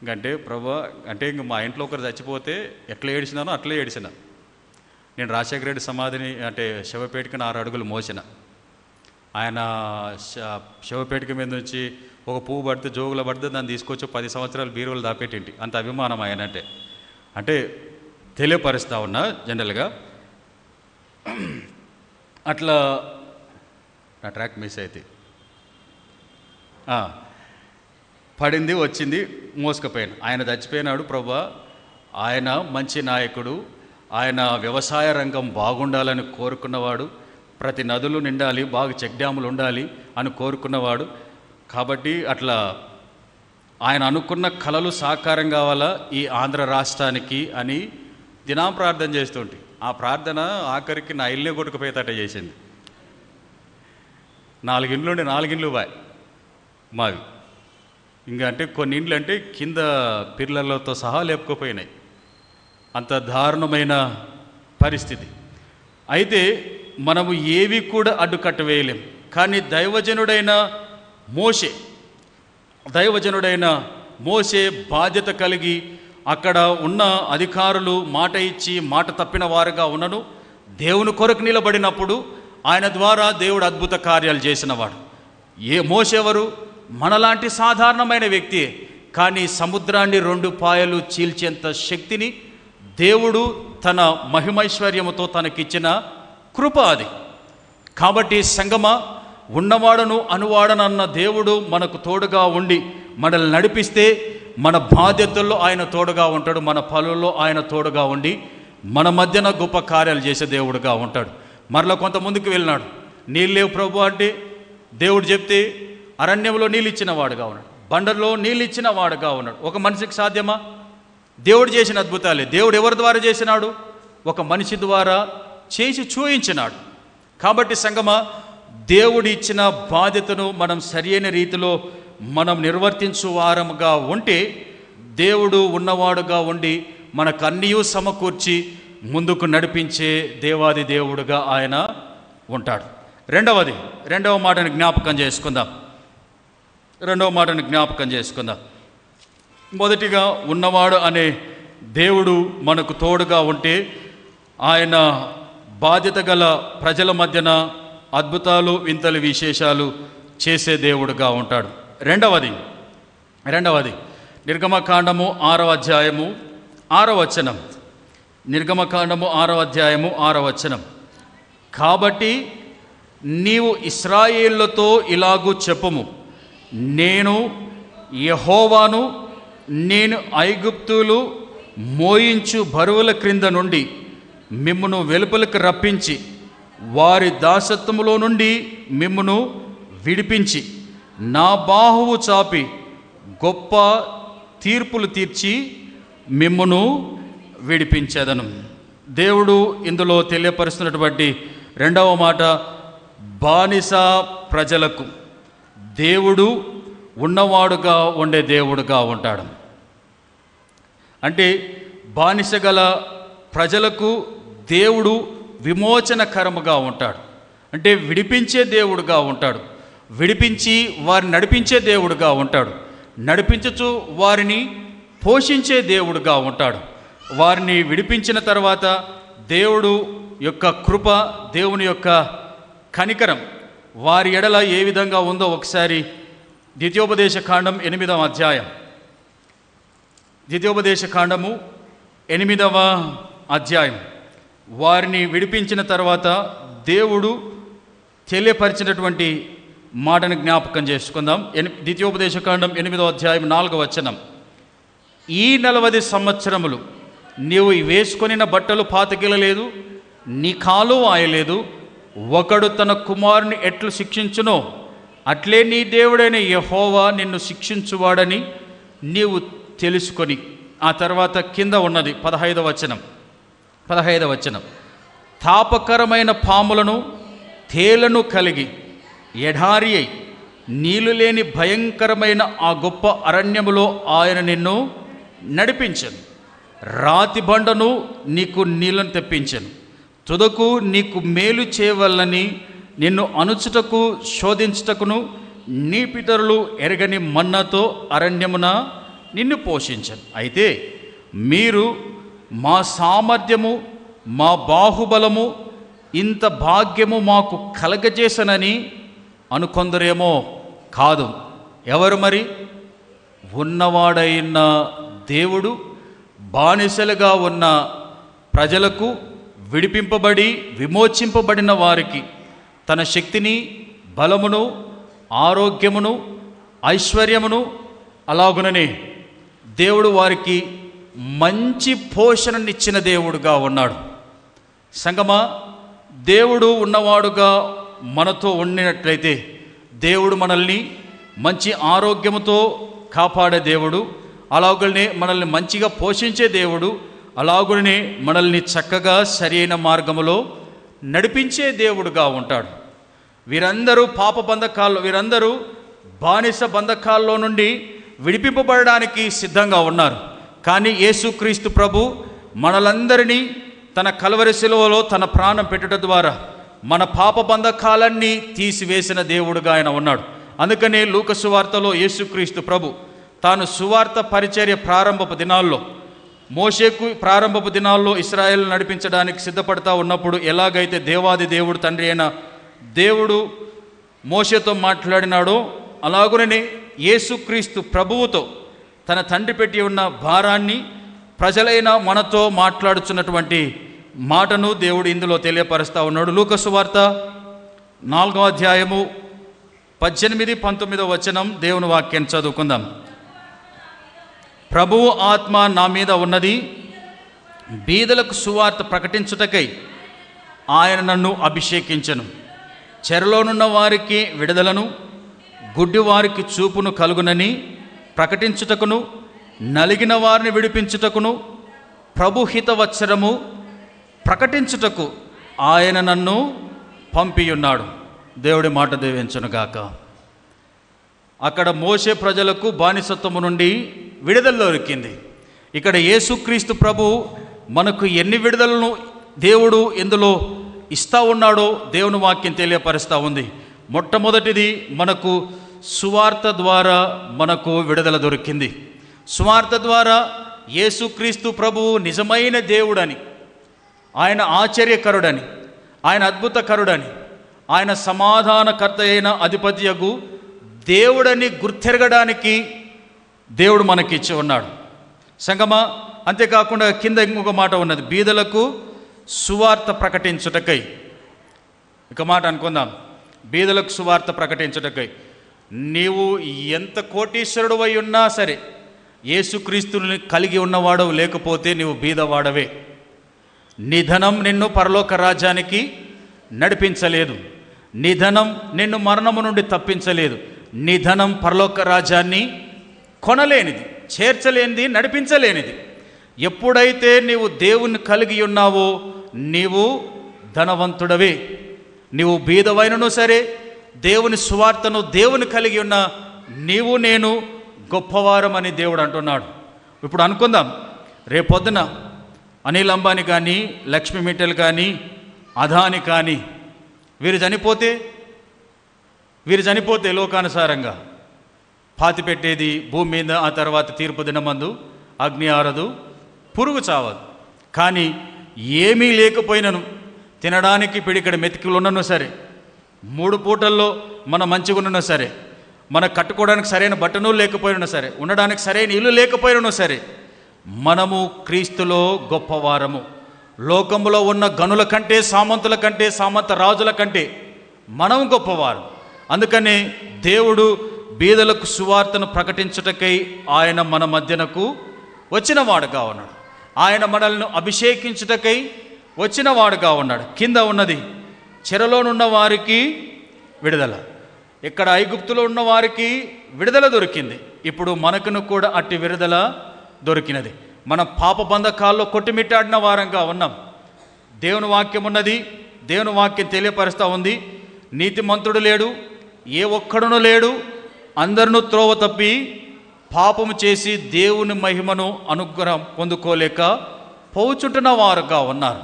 ఇంకంటే ప్రభా, అంటే ఇంక మా ఇంట్లో ఒకరు చచ్చిపోతే ఎట్లా ఏడిచినానో అట్లే ఏడిచిన. నేను రాజశేఖర రెడ్డి సమాధిని అంటే శవపేటికని 6 అడుగులు మోసిన. ఆయన శవపేటిక మీద నుంచి ఒక పువ్వు పడితే జోగులో పడితే దాన్ని తీసుకొచ్చి 10 సంవత్సరాలు బీరువలు దాపెట్టింటి. అంత అభిమానం ఆయన అంటే తెలియపరుస్తా ఉన్నా జనరల్గా. అట్లా నా ట్రాక్ మిస్ అయితే పడింది, వచ్చింది, మోసుకుపోయాను. ఆయన చచ్చిపోయినాడు ప్రభా. ఆయన మంచి నాయకుడు, ఆయన వ్యవసాయ రంగం బాగుండాలని కోరుకున్నవాడు, ప్రతి నదులు నిండాలి, బాగా చెక్ డ్యాములు ఉండాలి అని కోరుకున్నవాడు. కాబట్టి అట్లా ఆయన అనుకున్న కలలు సాకారం కావాలా ఈ ఆంధ్ర రాష్ట్రానికి అని దినం ప్రార్థన చేస్తుంటే, ఆ ప్రార్థన ఆఖరికి నా ఇల్లే కొట్టుకుపోయేటట్టు చేసింది. 4 ఇండ్లు ఉండే 4 ఇండ్లు బాయ్ మావి. ఇంకా అంటే కొన్ని ఇండ్లు అంటే కింద పిల్లలతో సహా లేపుకుపోయినాయి. అంత దారుణమైన పరిస్థితి. అయితే మనము ఏవి కూడా అడ్డుకట్ట వేయలేం. కానీ దైవజనుడైన మోషే బాధ్యత కలిగి అక్కడ ఉన్న అధికారులు మాట ఇచ్చి మాట తప్పిన వారుగా ఉన్నను దేవుని కొరకు నిలబడినప్పుడు ఆయన ద్వారా దేవుడు అద్భుత కార్యాలు చేసినవాడు. మోషెవరు? మనలాంటి సాధారణమైన వ్యక్తి. కానీ సముద్రాన్ని 2 పాయలు చీల్చేంత శక్తిని దేవుడు తన మహిమైశ్వర్యముతో తనకిచ్చిన కృప అది. కాబట్టి సంగమా, ఉన్నవాడను అనువాడనన్న దేవుడు మనకు తోడుగా ఉండి మనల్ని నడిపిస్తే మన బాధ్యతల్లో ఆయన తోడుగా ఉంటాడు, మన పనుల్లో ఆయన తోడుగా ఉండి మన మధ్యన గొప్ప కార్యాలు చేసే దేవుడుగా ఉంటాడు. మరలా కొంత ముందుకు వెళ్ళినాడు. నీళ్ళు లేవు ప్రభు అంటే దేవుడు చెప్తే అరణ్యంలో నీళ్ళు ఇచ్చిన వాడుగా ఉన్నాడు, బండల్లో నీళ్ళు ఇచ్చిన వాడుగా ఉన్నాడు. ఒక మనిషికి సాధ్యమా? దేవుడు చేసిన అద్భుతాలే. దేవుడు ఎవరి ద్వారా చేసినాడు? ఒక మనిషి ద్వారా చేసి చూయించినాడు. కాబట్టి సంగమా, దేవుడు ఇచ్చిన బాధ్యతను మనం సరైన రీతిలో మనం నిర్వర్తించు వారముగా ఉంటే దేవుడు ఉన్నవాడుగా ఉండి మనకు అన్నీ సమకూర్చి ముందుకు నడిపించే దేవాది దేవుడుగా ఆయన ఉంటాడు. రెండవ మాటను జ్ఞాపకం చేసుకుందాం. మొదటిగా ఉన్నవాడు అనే దేవుడు మనకు తోడుగా ఉంటే ఆయన బాధ్యత గల ప్రజల మధ్యన అద్భుతాలు, వింతలు, విశేషాలు చేసే దేవుడుగా ఉంటాడు. రెండవది నిర్గమకాండము 6వ అధ్యాయము 6వ వచనం. నిర్గమకాండము 6వ అధ్యాయము 6వ వచనం. కాబట్టి నీవు ఇశ్రాయేలుతో ఇలాగూ చెప్పుము, నేను యెహోవాను, నేను ఐగుప్తులు మోయించు బరువుల క్రింద నుండి మిమ్మును వెలుపలకు రప్పించి వారి దాసత్వములో నుండి మిమ్మును విడిపించి నా బాహువు చాపి గొప్ప తీర్పులు తీర్చి మిమ్మును విడిపించేదను. దేవుడు ఇందులో తెలియపరుస్తున్నటువంటి రెండవ మాట, బానిస ప్రజలకు దేవుడు ఉన్నవాడుగా ఉండే దేవుడుగా ఉంటాడు. అంటే బానిస గల ప్రజలకు దేవుడు విమోచనకరముగా ఉంటాడు. అంటే విడిపించే దేవుడుగా ఉంటాడు. విడిపించి వారిని నడిపించే దేవుడుగా ఉంటాడు. నడిపించుచు వారిని పోషించే దేవుడుగా ఉంటాడు. వారిని విడిపించిన తర్వాత దేవుడు యొక్క కృప, దేవుని యొక్క కనికరం వారి ఎడల ఏ విధంగా ఉందో ఒకసారి ద్వితీయోపదేశకాండం 8వ అధ్యాయం. ద్వితీయోపదేశకాండము 8వ అధ్యాయం. వారిని విడిపించిన తర్వాత దేవుడు తెలియపరిచినటువంటి మాటను జ్ఞాపకం చేసుకుందాం. ద్వితీయోపదేశకాండం 8వ అధ్యాయం 4వ వచనం. ఈ 40 సంవత్సరములు నీవు వేసుకొనిన బట్టలు పాతకిలలేదు, నీ కాలు ఆయలేదు. ఒకడు తన కుమారుని ఎట్లు శిక్షించునో అట్లే నీ దేవుడైన యెహోవా నిన్ను శిక్షించువాడని నీవు తెలుసుకొని. ఆ తర్వాత కింద ఉన్నది 15వ వచనం. తాపకరమైన పాములను తేలను కలిగి ఎడారి అయి నీళ్లు లేని భయంకరమైన ఆ గొప్ప అరణ్యములో ఆయన నిన్ను నడిపించను. రాతి బండను నీకు నీళ్ళను తెప్పించను. తుదకు నీకు మేలు చేయవలనని నిన్ను అనుచుటకు శోధించుటకును నీ పితరులు ఎరగని మన్నతో అరణ్యమున నిన్ను పోషించను. అయితే మీరు మా సామర్థ్యము మా బాహుబలము ఇంత భాగ్యము మాకు కలగజేసనని అనుకొందరేమో. కాదు. ఎవరు మరి? ఉన్నవాడైన దేవుడు బానిసలుగా ఉన్న ప్రజలకు, విడిపింపబడి విమోచింపబడిన వారికి తన శక్తిని, బలమును, ఆరోగ్యమును, ఐశ్వర్యమును, అలాగుననే దేవుడు వారికి మంచి పోషణనిచ్చిన దేవుడుగా ఉన్నాడు. సంగమా, దేవుడు ఉన్నవాడుగా మనతో ఉండినట్లయితే దేవుడు మనల్ని మంచి ఆరోగ్యముతో కాపాడే దేవుడు, అలాగునే మనల్ని మంచిగా పోషించే దేవుడు, అలాగునే మనల్ని చక్కగా సరైన మార్గములో నడిపించే దేవుడుగా ఉంటాడు. వీరందరూ పాప బంధకాల్లో, వీరందరూ బానిస బంధకాల్లో నుండి విడిపింపబడడానికి సిద్ధంగా ఉన్నారు. కానీ యేసుక్రీస్తు ప్రభు మనలందరినీ తన కల్వరి శిలువలో తన ప్రాణం పెట్టుట ద్వారా మన పాప బంధకాలన్నీ తీసివేసిన దేవుడుగా ఆయన ఉన్నాడు. అందుకనే లూకా సువార్తలో యేసుక్రీస్తు ప్రభు తాను సువార్త పరిచర్య ప్రారంభపు దినాల్లో, మోషేకు ప్రారంభపు దినాల్లో ఇశ్రాయేలు నడిపించడానికి సిద్ధపడతా ఉన్నప్పుడు ఎలాగైతే దేవాది దేవుడు, తండ్రి అయిన దేవుడు మోషేతో మాట్లాడినాడో, అలాగునే యేసుక్రీస్తు ప్రభువుతో తన తండ్రి పెట్టి ఉన్న భారాన్ని ప్రజలైన మనతో మాట్లాడుచున్నటువంటి మాటను దేవుడు ఇందులో తెలియపరుస్తూ ఉన్నాడు. లూకా సువార్త 4వ అధ్యాయము 18-19 వచనం దేవుని వాక్యాన్ని చదువుకుందాం. ప్రభువు ఆత్మ నా మీద ఉన్నది, బీదలకు సువార్త ప్రకటించుటకై ఆయన నన్ను అభిషేకించెను, చెరలోనున్న వారికి విడుదలను, గుడ్డి వారికి చూపును కలుగునని ప్రకటించుటకును, నలిగిన వారిని విడిపించుటకును, ప్రభుహిత వత్సరము ప్రకటించుటకు ఆయన నన్ను పంపియున్నాడు. దేవుడి మాట దీవించునుగాక. అక్కడ మోషే ప్రజలకు బానిసత్వము నుండి విడుదల దొరికింది. ఇక్కడ యేసుక్రీస్తు ప్రభు మనకు ఎన్ని విడుదలను దేవుడు ఇందులో ఇస్తూ ఉన్నాడో దేవుని వాక్యం తెలియపరుస్తూ ఉంది. మొట్టమొదటిది, మనకు సువార్త ద్వారా మనకు విడుదల దొరికింది. సువార్త ద్వారా యేసుక్రీస్తు ప్రభువు నిజమైన దేవుడని, ఆయన ఆశ్చర్యకరుడని, ఆయన అద్భుతకరుడని, ఆయన సమాధానకర్త అయిన అధిపత్యగు దేవుడని గుర్తెరగడానికి దేవుడు మనకిచ్చి ఉన్నాడు. సంగమా, అంతేకాకుండా కింద ఇంకొక మాట ఉన్నది, బీదలకు సువార్త ప్రకటించుటకై. ఇక మాట అనుకుందాం, బీదలకు సువార్త ప్రకటించుటకై. నీవు ఎంత కోటీశ్వరుడు అయి ఉన్నా సరే, యేసుక్రీస్తుని కలిగి ఉన్నవాడవు లేకపోతే నీవు బీదవాడవే. నీ ధనం నిన్ను పరలోక రాజ్యానికి నడిపించలేదు. నీ ధనం నిన్ను మరణము నుండి తప్పించలేదు. నీ ధనం పరలోక రాజ్యాన్ని కొనలేనిది, చేర్చలేనిది, నడిపించలేనిది. ఎప్పుడైతే నీవు దేవుని కలిగి ఉన్నావో నీవు ధనవంతుడవే. నీవు బీదవైనను సరే, దేవుని సువార్తను దేవుని కలిగి ఉన్న నీవు నేను గొప్పవారమని దేవుడు అంటున్నాడు. ఇప్పుడు అనుకుందాం, రేపొద్దున అనిల్ అంబానీ కానీ, లక్ష్మీ మిట్టల్ కానీ, అదాని కానీ వీరు చనిపోతే లోకానుసారంగా పాతి పెట్టేది భూమి మీద. ఆ తర్వాత తీర్పు దినమందు అగ్ని ఆరదు, పురుగు చావదు. కానీ ఏమీ లేకపోయినను, తినడానికి పిడికడ మెతుకులు ఉన్నను సరే, 3 పూటల్లో మన మంచిగా ఉన్నను సరే, మన కట్టుకోవడానికి సరైన బట్టను లేకపోయినా సరే, ఉండడానికి సరైన ఇల్లు లేకపోయినా సరే, మనము క్రీస్తులో గొప్పవారము. లోకములో ఉన్న గనుల కంటే, సామంతుల కంటే, సామంత రాజుల కంటే మనం గొప్పవారు. అందుకనే దేవుడు బీదలకు సువార్తను ప్రకటించుటకై ఆయన మన మధ్యనకు వచ్చినవాడుగా ఉన్నాడు. ఆయన మనల్ని అభిషేకించుటకై వచ్చినవాడుగా ఉన్నాడు. కింద ఉన్నది, చెరలోనున్న వారికి విడుదల. ఇక్కడ ఐగుప్తులో ఉన్న వారికి విడుదల దొరికింది. ఇప్పుడు మనకును కూడా అట్టి విడుదల దొరికినది. మనం పాప బంధకాల్లో కొట్టిమిట్టాడిన వారంగా ఉన్నాం. దేవుని వాక్యం ఉన్నది, దేవుని వాక్యం తెలియపరుస్తూ ఉంది. నీతిమంతుడు లేడు, ఏ ఒక్కడునూ లేడు, అందరినూ త్రోవ తప్పి పాపము చేసి దేవుని మహిమను అనుగ్రహం పొందుకోలేక పోచుంటున్న వారుగా ఉన్నారు.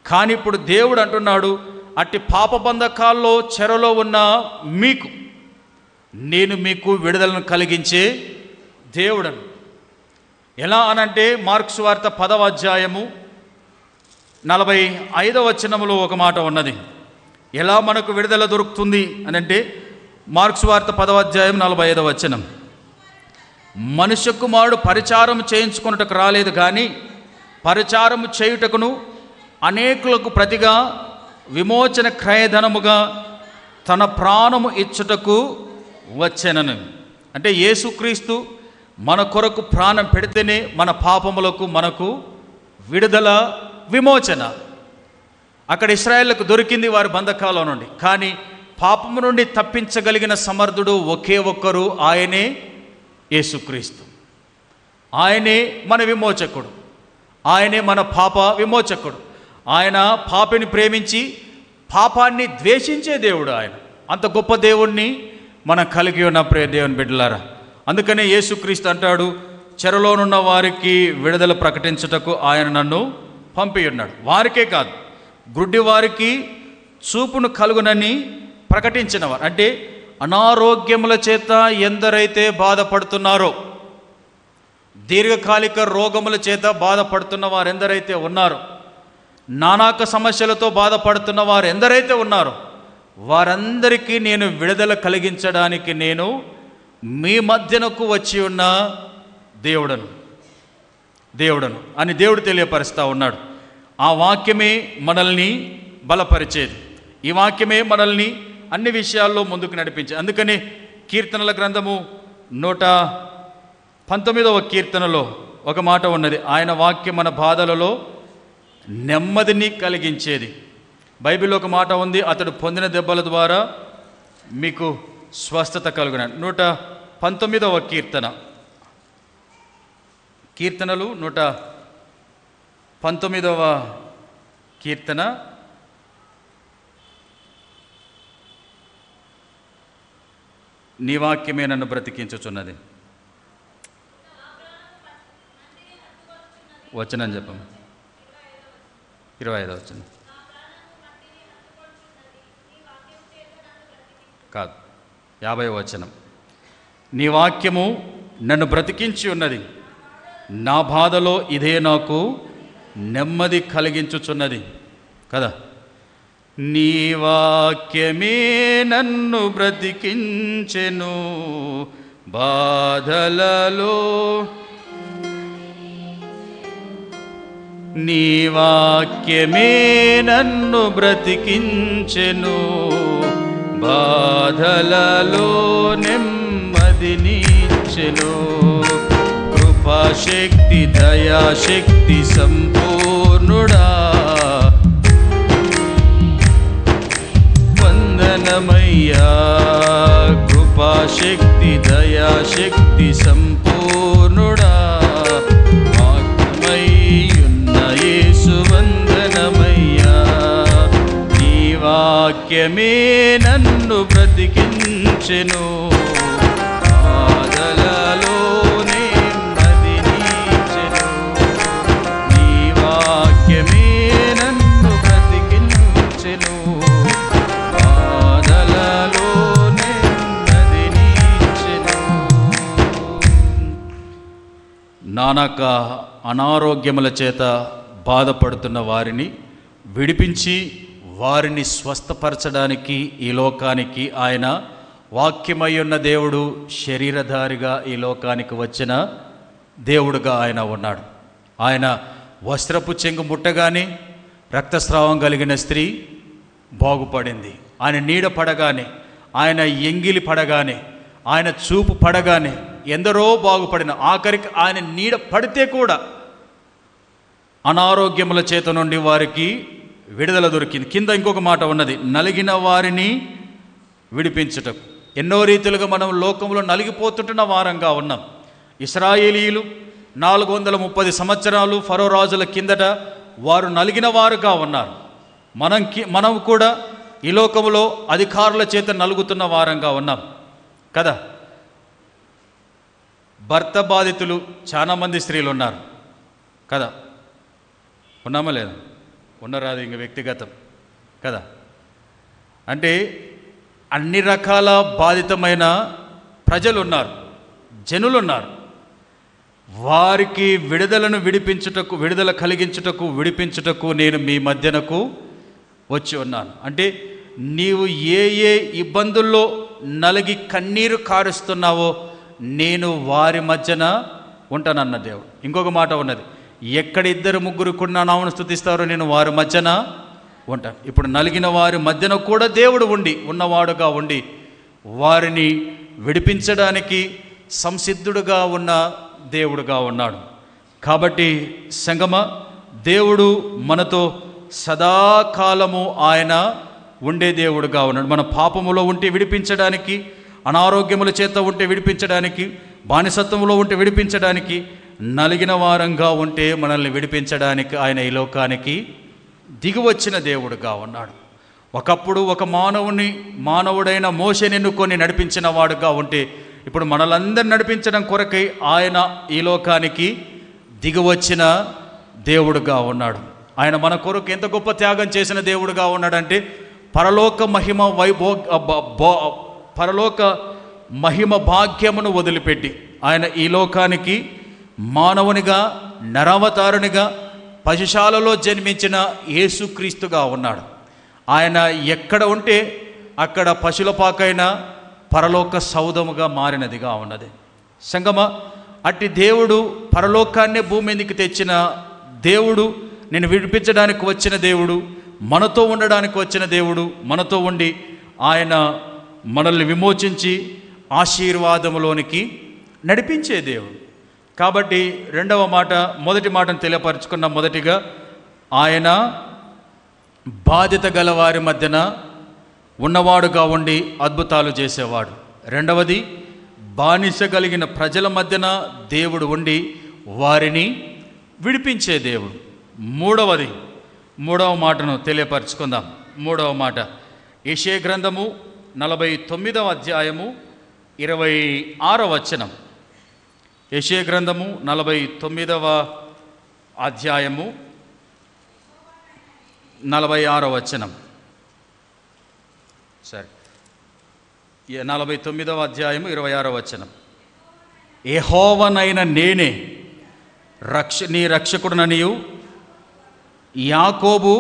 కానీ ఇప్పుడు దేవుడు అంటున్నాడు, అట్టి పాప బంధకాల్లో చెరలో ఉన్న నేను మీకు విడుదలను కలిగించే దేవుడను. ఎలా అనంటే మార్కు సువార్త 10వ అధ్యాయము 45వ వచనంలో ఒక మాట ఉన్నది. ఎలా మనకు విడుదల దొరుకుతుంది అని అంటే, మార్క్స్ వార్త 10వ అధ్యాయం 45వ వచనం. మనుష్య కుమారుడు పరిచారం చేయించుకున్నటకు రాలేదు కానీ పరిచారం చేయుటకును అనేకులకు ప్రతిగా విమోచన క్రయధనముగా తన ప్రాణము ఇచ్చుటకు వచ్చెనను. అంటే యేసుక్రీస్తు మన కొరకు ప్రాణం పెడితేనే మన పాపములకు మనకు విడుదల, విమోచన. అక్కడ ఇశ్రాయేలుకు దొరికింది వారి బంధకాల నుండి, కానీ పాపము నుండి తప్పించగలిగిన సమర్థుడు ఒకే ఒక్కరు, ఆయనే యేసుక్రీస్తు. ఆయనే మన విమోచకుడు, ఆయనే మన పాప విమోచకుడు. ఆయన పాపిని ప్రేమించి పాపాన్ని ద్వేషించే దేవుడు. ఆయన అంత గొప్ప దేవుణ్ణి మనం కలిగి ఉన్న ప్రియ దేవుని బిడ్డలారా. అందుకనే యేసుక్రీస్తు అంటాడు, చెరలోనున్న వారికి విడుదల ప్రకటించుటకు ఆయన నన్ను పంపి ఉన్నాడు. వారికే కాదు, గుడ్డి వారికి చూపును కలుగునని ప్రకటించినవారు. అంటే అనారోగ్యముల చేత ఎందరైతే బాధపడుతున్నారో, దీర్ఘకాలిక రోగముల చేత బాధపడుతున్న వారు ఎందరైతే ఉన్నారో, నానాక సమస్యలతో బాధపడుతున్న వారు ఎందరైతే ఉన్నారో, వారందరికీ నేను విడుదల కలిగించడానికి నేను మీ మధ్యనకు వచ్చి ఉన్న దేవుడను అని దేవుడు తెలియపరుస్తూ ఉన్నాడు. ఆ వాక్యమే మనల్ని బలపరిచేది. ఈ వాక్యమే మనల్ని అన్ని విషయాల్లో ముందుకు నడిపించేది. అందుకని కీర్తనల గ్రంథము 119వ కీర్తనలో ఒక మాట ఉన్నది, ఆయన వాక్యం మన బాధలలో నెమ్మదిని కలిగించేది. బైబిల్లో ఒక మాట ఉంది, అతడు పొందిన దెబ్బల ద్వారా మీకు స్వస్థత కలుగున. 119వ కీర్తనలు 119వ కీర్తన నీ వాక్యమే నన్ను బ్రతికించుచున్నది. వచనం చెప్పము. 25వ వచనం కాదు, 50వ వచనం. నీ వాక్యము నన్ను బ్రతికించి ఉన్నది, నా బాధలో ఇదే నాకు నెమ్మది కలిగించుచున్నది కదా. నీ వాక్యమే నన్ను బ్రతికించెను బాధలలో, నీ వాక్యమే నన్ను బ్రతికించెను బాధలలో నెమ్మదినిచ్చెను. కృపాశక్తి దయాశక్తి సంపూర్ణుడా వందనమయ్యా. కృపాశక్తి దయాశక్తి సంపూర్ణుడా వాక్యమయ్యున్న యేసు వందనమయ్యా. నీ వాక్యమే నన్ను బ్రతికించెను బాధలలో నెమ్మదినిచ్చెను. నీ వాక్యమే నన్ను బ్రతికించెను బాధలలో నెమ్మదినిచ్చెను. నానాక అనారోగ్యముల చేత బాధపడుతున్న వారిని విడిపించి వారిని స్వస్థపరచడానికి ఈ లోకానికి ఆయన వాక్యమై ఉన్న దేవుడు శరీరధారిగా ఈ లోకానికి వచ్చిన దేవుడుగా ఆయన ఉన్నాడు. ఆయన వస్త్రపు చెంగు ముట్టగానే రక్తస్రావం కలిగిన స్త్రీ బాగుపడింది. ఆయన నీడ పడగానే, ఆయన ఎంగిలి పడగానే, ఆయన చూపు పడగానే ఎందరో బాగుపడిన, ఆఖరికి ఆయన నీడ పడితే కూడా అనారోగ్యముల చేత నుండి వారికి విడుదల దొరికింది. కింద ఇంకొక మాట ఉన్నది, నలిగిన వారిని విడిపించుటకు. ఎన్నో రీతిలుగా మనం లోకంలో నలిగిపోతుంటున్న వారంగా ఉన్నాం. ఇశ్రాయేలీయులు 430 సంవత్సరాలు ఫరో రాజుల కిందట వారు నలిగిన వారుగా ఉన్నారు. మనం కూడా ఈ లోకంలో అధికారుల చేత నలుగుతున్న వారంగా ఉన్నాం కదా. భర్త బాధితులు చాలామంది స్త్రీలు ఉన్నారు కదా. ఉన్నామా లేదా? ఉన్నరాదు, ఇంక వ్యక్తిగతం కదా. అంటే అన్ని రకాల బాధితమైన ప్రజలు ఉన్నారు, జనులు ఉన్నారు. వారికి విడుదల విడిపించుటకు నేను మీ మధ్యనకు వచ్చి ఉన్నాను. అంటే నీవు ఏ ఏ ఇబ్బందుల్లో నలిగి కన్నీరు కారుస్తున్నావో నేను వారి మధ్యన ఉంటానన్న దేవుడు. ఇంకొక మాట ఉన్నది, ఎక్కడ 2-3 కూడిన నామమును స్తుతిస్తారో నేను వారి మధ్యన ఉంటాను. ఇప్పుడు నలిగిన వారి మధ్యన కూడా దేవుడు ఉన్నవాడుగా ఉండి వారిని విడిపించడానికి సంసిద్ధుడుగా ఉన్న దేవుడుగా ఉన్నాడు. కాబట్టి సంగమ, దేవుడు మనతో సదాకాలము ఆయన ఉండే దేవుడుగా ఉన్నాడు. మన పాపములో ఉంటే విడిపించడానికి, అనారోగ్యముల చేత ఉంటే విడిపించడానికి, బానిసత్వంలో ఉంటే విడిపించడానికి, నలిగిన వారంగా ఉంటే మనల్ని విడిపించడానికి ఆయన ఈ లోకానికి దిగివచ్చిన దేవుడుగా ఉన్నాడు. ఒకప్పుడు ఒక మానవుడైన మోషేని ఎన్నుకొని నడిపించిన వాడుగా ఉంటే ఇప్పుడు మనలందరిని నడిపించడం కొరకై ఆయన ఈ లోకానికి దిగివచ్చిన దేవుడుగా ఉన్నాడు. ఆయన మన కొరకు ఎంత గొప్ప త్యాగం చేసిన దేవుడుగా ఉన్నాడంటే పరలోక మహిమ భాగ్యమును వదిలిపెట్టి ఆయన ఈ లోకానికి మానవునిగా, నరావతారునిగా, పశుశాలలో జన్మించిన యేసుక్రీస్తుగా ఉన్నాడు. ఆయన ఎక్కడ ఉంటే అక్కడ పశుల పాకైన పరలోక సౌధముగా మారినదిగా ఉన్నది. సంగమ, అట్టి దేవుడు పరలోకాన్నే భూమి మీదకి తెచ్చిన దేవుడు, నేను విడిపించడానికి వచ్చిన దేవుడు, మనతో ఉండడానికి వచ్చిన దేవుడు, మనతో ఉండి ఆయన మనల్ని విమోచించి ఆశీర్వాదములోనికి నడిపించే దేవుడు. కాబట్టి మొదటి మాటను తెలియపరుచుకున్న, మొదటిగా ఆయన బాధ్యత గల వారి మధ్యన ఉన్నవాడుగా ఉండి అద్భుతాలు చేసేవాడు. రెండవది, బానిస కలిగిన ప్రజల మధ్యన దేవుడు ఉండి వారిని విడిపించే దేవుడు. మూడవ మాటను తెలియపరుచుకుందాం. మూడవ మాట యెషయా గ్రంథము 49వ అధ్యాయము 26వ వచనం. యెషయా గ్రంథము 49వ అధ్యాయము 46వ వచనం. సరే, 49వ అధ్యాయము 26వ వచనం. యెహోవానైన నేనే నీ రక్షకుడుననియు, యాకోబు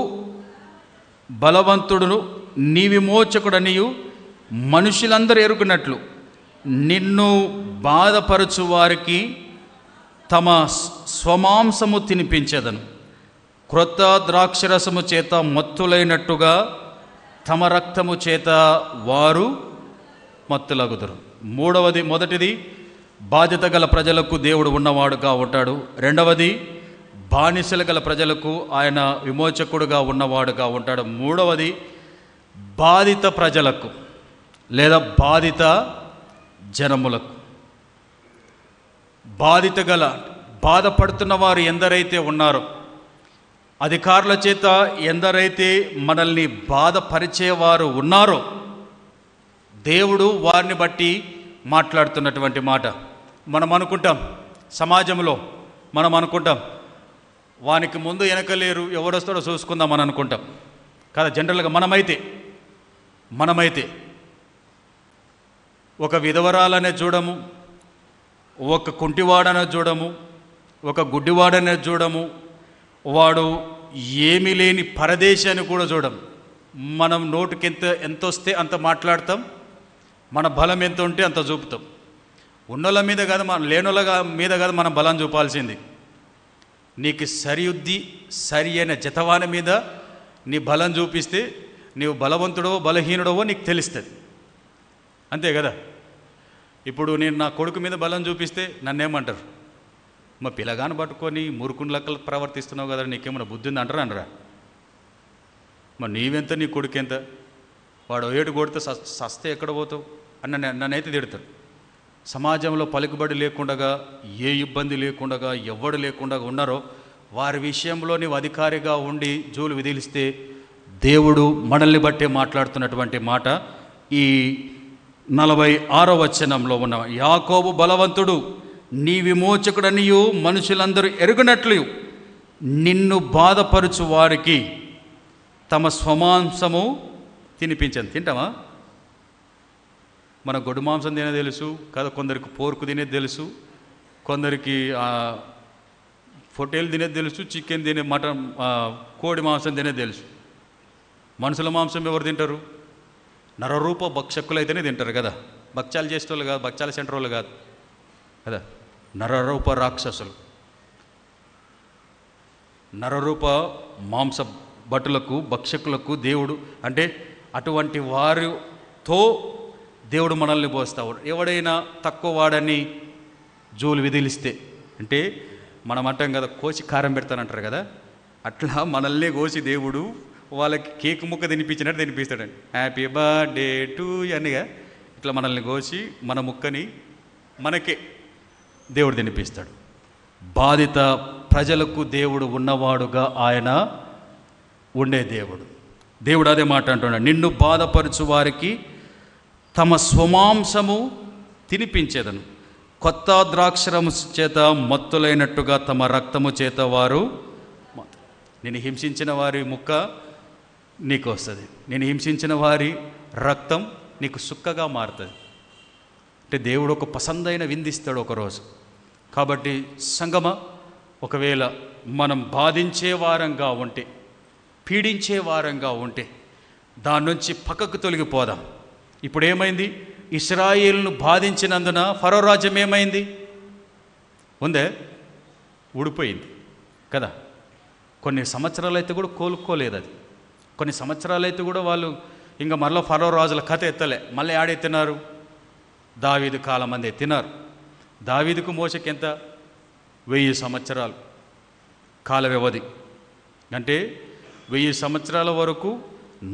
బలవంతుడును నీ విమోచకుడనియు మనుషులందరూ ఎరుగునట్లు నిన్ను బాధపరచు వారికి తమ స్వమాంసము తినిపించెదను. క్రొత్త ద్రాక్షరసము చేత మత్తులైనట్టుగా తమ రక్తము చేత వారు మత్తులగుదురు. మొదటిది, బాధ్యత గల ప్రజలకు దేవుడు ఉన్నవాడుగా ఉంటాడు. రెండవది, బానిసలు గల ప్రజలకు ఆయన విమోచకుడుగా ఉన్నవాడుగా ఉంటాడు. మూడవది, బాధిత ప్రజలకు లేదా బాధిత జనములకు. బాధపడుతున్న వారు ఎందరైతే ఉన్నారో, అధికారుల చేత ఎందరైతే మనల్ని బాధపరిచేవారు ఉన్నారో, దేవుడు వారిని బట్టి మాట్లాడుతున్నటువంటి మాట. మనం అనుకుంటాం, సమాజంలో మనం అనుకుంటాం, వానికి ముందు వెనకలేరు, ఎవడొస్తాడో చూసుకుందాం అని అనుకుంటాం కదా. జనరల్గా మనమైతే ఒక విధవరాలనే చూడము, ఒక కుంటివాడనే చూడము, ఒక గుడ్డివాడనే చూడము, వాడు ఏమీ లేని పరదేశాన్ని కూడా చూడము. మనం నోటికి ఎంత వస్తే అంత మాట్లాడతాం, మన బలం ఎంత ఉంటే అంత చూపుతాం. ఉన్నోళ్ళ మీద కాదు, లేనోళ్ళ మీద కాదు మనం బలం చూపాల్సింది. నీకు సరి అయిన జతవాని మీద నీ బలం చూపిస్తే నీవు బలవంతుడవో బలహీనుడవో నీకు తెలుస్తుంది, అంతే కదా. ఇప్పుడు నేను నా కొడుకు మీద బలం చూపిస్తే నన్నేమంటారు? మా పిల్లగాని పట్టుకొని మురుకుని లెక్కలు ప్రవర్తిస్తున్నావు కదా, నీకేమన్నా బుద్ధి ఉంది అంటారా అనరా? మరి నీవెంత, నీ కొడుకు ఎంత? వాడు ఏడు కొడితే సస్తే ఎక్కడ పోతావు అని నన్నైతే తిడతారు. సమాజంలో పలుకుబడి లేకుండగా, ఏ ఇబ్బంది లేకుండగా, ఎవ్వడు లేకుండా ఉన్నారో వారి విషయంలో నీవు అధికారిగా ఉండి జోలు విధిలిస్తే దేవుడు మనల్ని బట్టే మాట్లాడుతున్నటువంటి మాట ఈ 46వ వచనంలో ఉన్న, యాకోబు బలవంతుడు నీ విమోచకుడనియు మనుషులందరూ ఎరుగునట్లు నిన్ను బాధపరుచు వారికి తమ స్వమాంసము తినిపించండి. తింటామా? మన గొడ్డు మాంసం తినేది తెలుసు కదా, కొందరికి పోర్కు తినేది తెలుసు, కొందరికి పొట్టేలు తినేది తెలుసు, చికెన్ తినే, మటన్, కోడి మాంసం తినేది తెలుసు. మనుషుల మాంసం ఎవరు తింటారు? నరరూప భక్షకులు అయితేనే తింటారు కదా. భక్ష్యాలు చేసేటోళ్ళు కాదు, భక్ష్యాల సెంటర్ వాళ్ళు కాదు కదా. నరరూప రాక్షసులు, నరరూప మాంస భటులకు, భక్షకులకు దేవుడు అంటే అటువంటి వారితో దేవుడు మనల్ని పోస్తాడు. ఎవడైనా తక్కువ వాడని జోలు విధిలిస్తే, అంటే మనం అంటాం కదా కోసి కారం పెడతానంటారు కదా, అట్లా మనల్ని కోసి దేవుడు వాళ్ళకి కేక్ ముక్క తినిపించినట్టు తినిపిస్తాడండి. హ్యాపీ బర్త్డే టు అనిగా ఇట్లా మనల్ని కోసి మన ముక్కని మనకే దేవుడు తినిపిస్తాడు. బాధిత ప్రజలకు దేవుడు ఉన్నవాడుగా ఆయన ఉండే దేవుడు. దేవుడు అదే మాట అంటున్నాడు, నిన్ను బాధపరచు వారికి తమ స్వమాంసము తినిపించేదను, కొత్త ద్రాక్షరము చేత మత్తులైనట్టుగా తమ రక్తము చేత వారు. నేను హింసించిన వారి ముక్క నీకు వస్తుంది, నేను హింసించిన వారి రక్తం నీకు సుక్కగా మారుతుంది. అంటే దేవుడు ఒక పసందైన విందిస్తాడు ఒకరోజు. కాబట్టి సంగమ, ఒకవేళ మనం బాధించే వారంగా ఉంటే, పీడించే వారంగా ఉంటే దాని నుంచి పక్కకు తొలగిపోదాం. ఇప్పుడు ఏమైంది? ఇశ్రాయేలును బాధించినందున ఫరో రాజ్యం ఏమైంది? ఉందే, ఊడిపోయింది కదా. కొన్ని సంవత్సరాలు అయితే కూడా కోలుకోలేదు అది. కొన్ని సంవత్సరాలు అయితే కూడా వాళ్ళు ఇంకా మరలా ఫరో రాజుల కథ ఎత్తలే. మళ్ళీ ఆడే తిన్నారు, దావీదు కాలం మంది తిన్నారు. దావీదుకు మోసకి ఎంత? 1000 సంవత్సరాలు కాల వ్యవధి. అంటే 1000 సంవత్సరాల వరకు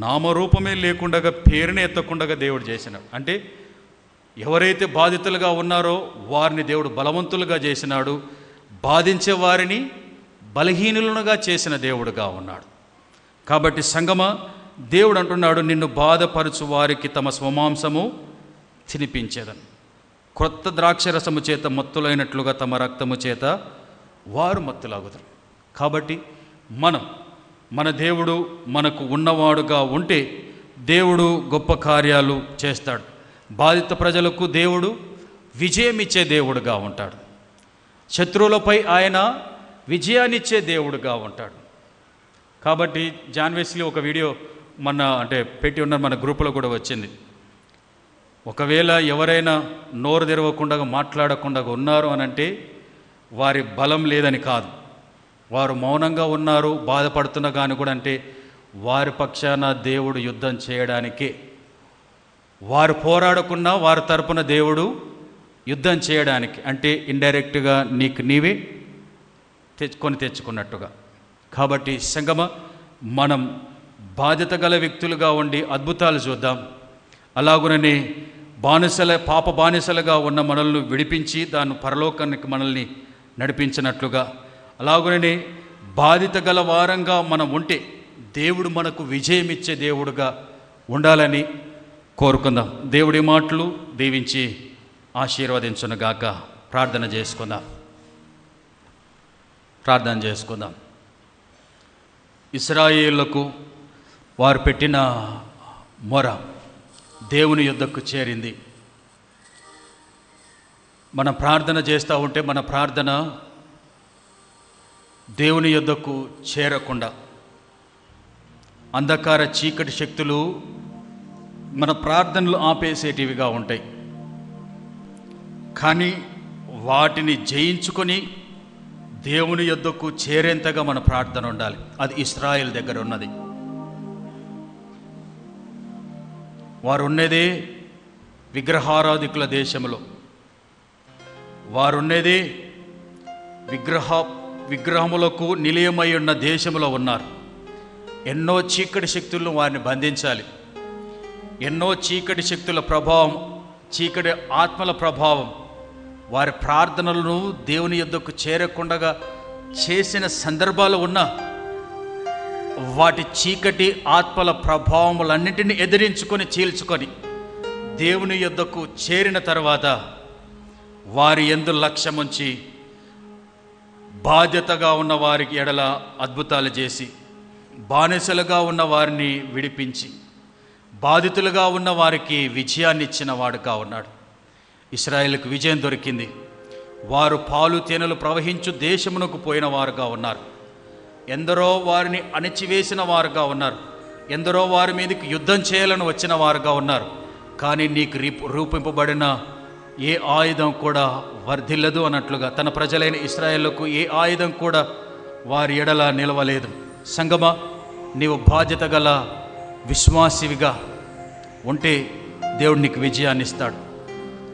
నామరూపమే లేకుండా, పేరునే ఎత్తకుండా దేవుడు చేసినాడు. అంటే ఎవరైతే బాధితులుగా ఉన్నారో వారిని దేవుడు బలవంతులుగా చేసినాడు, బాధించే వారిని బలహీనులుగా చేసిన దేవుడుగా ఉన్నాడు. కాబట్టి సంగమ, దేవుడు అంటున్నాడు, నిన్ను బాధపరచు వారికి తమ స్వమాంసము తినిపించేదను, క్రొత్త ద్రాక్షరసము చేత మత్తులైనట్లుగా తమ రక్తము చేత వారు మత్తులాగుతారు. కాబట్టి మన దేవుడు మనకు ఉన్నవాడుగా ఉంటే దేవుడు గొప్ప కార్యాలు చేస్తాడు. బాధిత ప్రజలకు దేవుడు విజయం ఇచ్చే దేవుడుగా ఉంటాడు. శత్రువులపై ఆయన విజయాన్నిచ్చే దేవుడుగా ఉంటాడు. కాబట్టి జాన్ వెస్లీ ఒక వీడియో అంటే పెట్టి ఉన్న మన గ్రూపులో కూడా వచ్చింది. ఒకవేళ ఎవరైనా నోరు తెరవకుండా మాట్లాడకుండా ఉన్నారు అని అంటే వారి బలం లేదని కాదు, వారు మౌనంగా ఉన్నారు, బాధపడుతున్నా కానీ కూడా అంటే వారి పక్షాన దేవుడు యుద్ధం చేయడానికే. వారు పోరాడకుండా వారి తరపున దేవుడు యుద్ధం చేయడానికి, అంటే ఇండైరెక్ట్గా నీకు నీవే తెచ్చుకున్నట్టుగా. కాబట్టి సంగమ, మనం బాధ్యత గల వ్యక్తులుగా ఉండి అద్భుతాలు చూద్దాం. అలాగుననే పాప బానిసలుగా ఉన్న మనల్ని విడిపించి దాన్ని పరలోకానికి మనల్ని నడిపించినట్లుగా, అలాగుననే బాధిత గల వారంగా మనం ఉంటే దేవుడు మనకు విజయం ఇచ్చే దేవుడుగా ఉండాలని కోరుకుందాం. దేవుడి మాటలు దీవించి ఆశీర్వదించునుగాక. ప్రార్థన చేసుకుందాం. ఇశ్రాయేలులకు వారు పెట్టిన మొర దేవుని యొద్దకు చేరింది. మనం ప్రార్థన చేస్తూ ఉంటే మన ప్రార్థన దేవుని యొద్దకు చేరకుండా అంధకార చీకటి శక్తులు మన ప్రార్థనలు ఆపేసేటివిగా ఉంటాయి. కానీ వాటిని జయించుకొని దేవుని యొద్దకు చేరేంతగా మన ప్రార్థన ఉండాలి. అది ఇశ్రాయేల్ దగ్గర ఉన్నది. వారు ఉన్నదే విగ్రహారాధికుల దేశంలో, వారున్నదే విగ్రహములకు నిలయమై ఉన్న దేశంలో ఉన్నారు. ఎన్నో చీకటి శక్తులను వారిని బంధించాలి. ఎన్నో చీకటి శక్తుల ప్రభావం, చీకటి ఆత్మల ప్రభావం వారి ప్రార్థనలను దేవుని యొద్దకు చేరకుండా చేసిన సందర్భాలు ఉన్నా వాటి చీకటి ఆత్మల ప్రభావములన్నింటినీ ఎదిరించుకొని చీల్చుకొని దేవుని యొద్దకు చేరిన తర్వాత వారి యందు లక్ష్యముంచి బాధ్యతగా ఉన్న వారికి ఎడల అద్భుతాలు చేసి, బానిసలుగా ఉన్న వారిని విడిపించి, బాధితులుగా ఉన్న వారికి విజయాన్ని ఇచ్చిన వాడుగా ఉన్నాడు. ఇశ్రాయేలుకు విజయం దొరికింది. వారు పాలు తేనెలు ప్రవహించు దేశమునకు పోయిన వారుగా ఉన్నారు. ఎందరో వారిని అణిచివేసిన వారుగా ఉన్నారు. ఎందరో వారి మీదకి యుద్ధం చేయాలని వచ్చిన వారుగా ఉన్నారు. కానీ నీకు రూపింపబడిన ఏ ఆయుధం కూడా వర్ధిల్లదు అన్నట్లుగా తన ప్రజలైన ఇశ్రాయేలుకు ఏ ఆయుధం కూడా వారి ఎడల నిలవలేదు. సంగమా, నీవు బాధ్యత గల విశ్వాసివిగా ఉంటే దేవుడు నీకు విజయాన్ని ఇస్తాడు.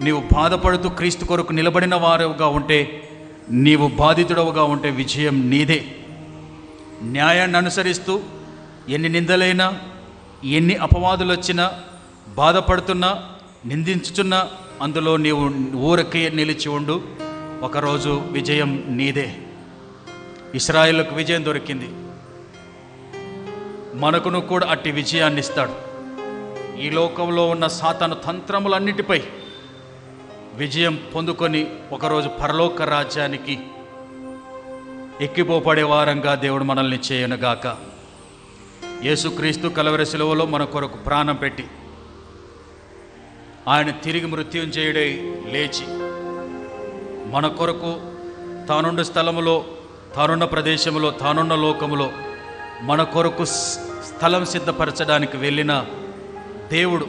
నీవు బాధపడుతూ క్రీస్తు కొరకు నిలబడిన వారుగా ఉంటే, నీవు బాధితుడవుగా ఉంటే విజయం నీదే. న్యాయాన్ని అనుసరిస్తూ ఎన్ని నిందలైనా, ఎన్ని అపవాదులు వచ్చినా, బాధపడుతున్నా, నిందించుచున్నా, అందులో నీవు ఊరకే నిలిచి ఉండు. ఒకరోజు విజయం నీదే. ఇశ్రాయేలుకు విజయం దొరికింది, మనకును కూడా అట్టి విజయాన్ని ఇస్తాడు. ఈ లోకంలో ఉన్న సాతాను తంత్రములన్నిటిపై విజయం పొందుకొని ఒకరోజు పరలోక రాజ్యానికి ఎక్కిపోపడే వారంగా దేవుడు మనల్ని చేయనుగాక. యేసుక్రీస్తు కలవరి శిలువలో మన కొరకు ప్రాణం పెట్టి ఆయన తిరిగి మృత్యుంజయుడై లేచి మన కొరకు తానున్న స్థలములో, తానున్న ప్రదేశములో, తానున్న లోకములో మన కొరకు స్థలం సిద్ధపరచడానికి వెళ్ళిన దేవుడు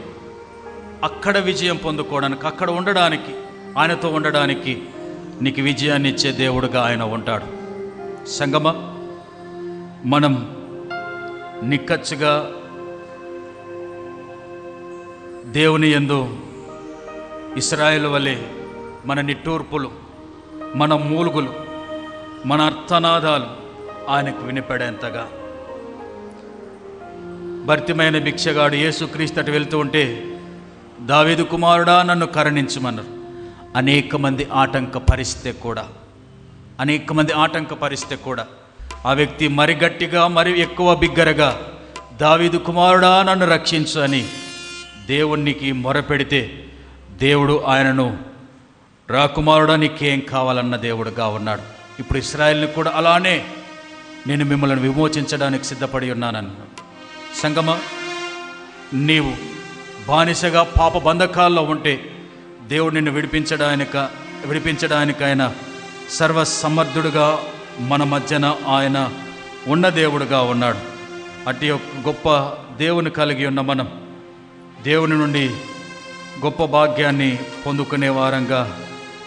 అక్కడ విజయం పొందుకోవడానికి, అక్కడ ఉండడానికి, ఆయనతో ఉండడానికి నీకు విజయాన్ని ఇచ్చే దేవుడుగా ఆయన ఉంటాడు. సంగమా, మనం నిక్కచ్చిగా దేవుని యందు ఇశ్రాయేలు వలె మన నిట్టూర్పులు, మన మూలుగులు, మన అర్థనాదాలు ఆయనకు వినిపడేంతగా. భర్తిమైన భిక్షగాడు యేసుక్రీస్తు అటు వెళ్తూ ఉంటే, దావీదు కుమారుడా నన్ను కరుణించమన్నారు. అనేక మంది ఆటంకపరిస్తే కూడా ఆ వ్యక్తి మరి గట్టిగా, మరి ఎక్కువ బిగ్గరగా, దావీదు కుమారుడా నన్ను రక్షించు అని దేవునికి మొరపెడితే, దేవుడు ఆయనను రాకుమారుడా నీకేం కావాలన్న దేవుడుగా ఉన్నాడు. ఇప్పుడు ఇశ్రాయేలుని కూడా అలానే నేను మిమ్మల్ని విమోచించడానికి సిద్ధపడి ఉన్నానన్నాడు. సంగమా, నీవు బానిసగా పాప బంధకాల్లో ఉంటే దేవుడు నిన్ను విడిపించడానికి ఆయన సర్వసమర్థుడుగా మన మధ్యన ఆయన ఉన్న దేవుడుగా ఉన్నాడు. అట్టి గొప్ప దేవుని కలిగి ఉన్న మనం దేవుని నుండి గొప్ప భాగ్యాన్ని పొందుకునే వారంగా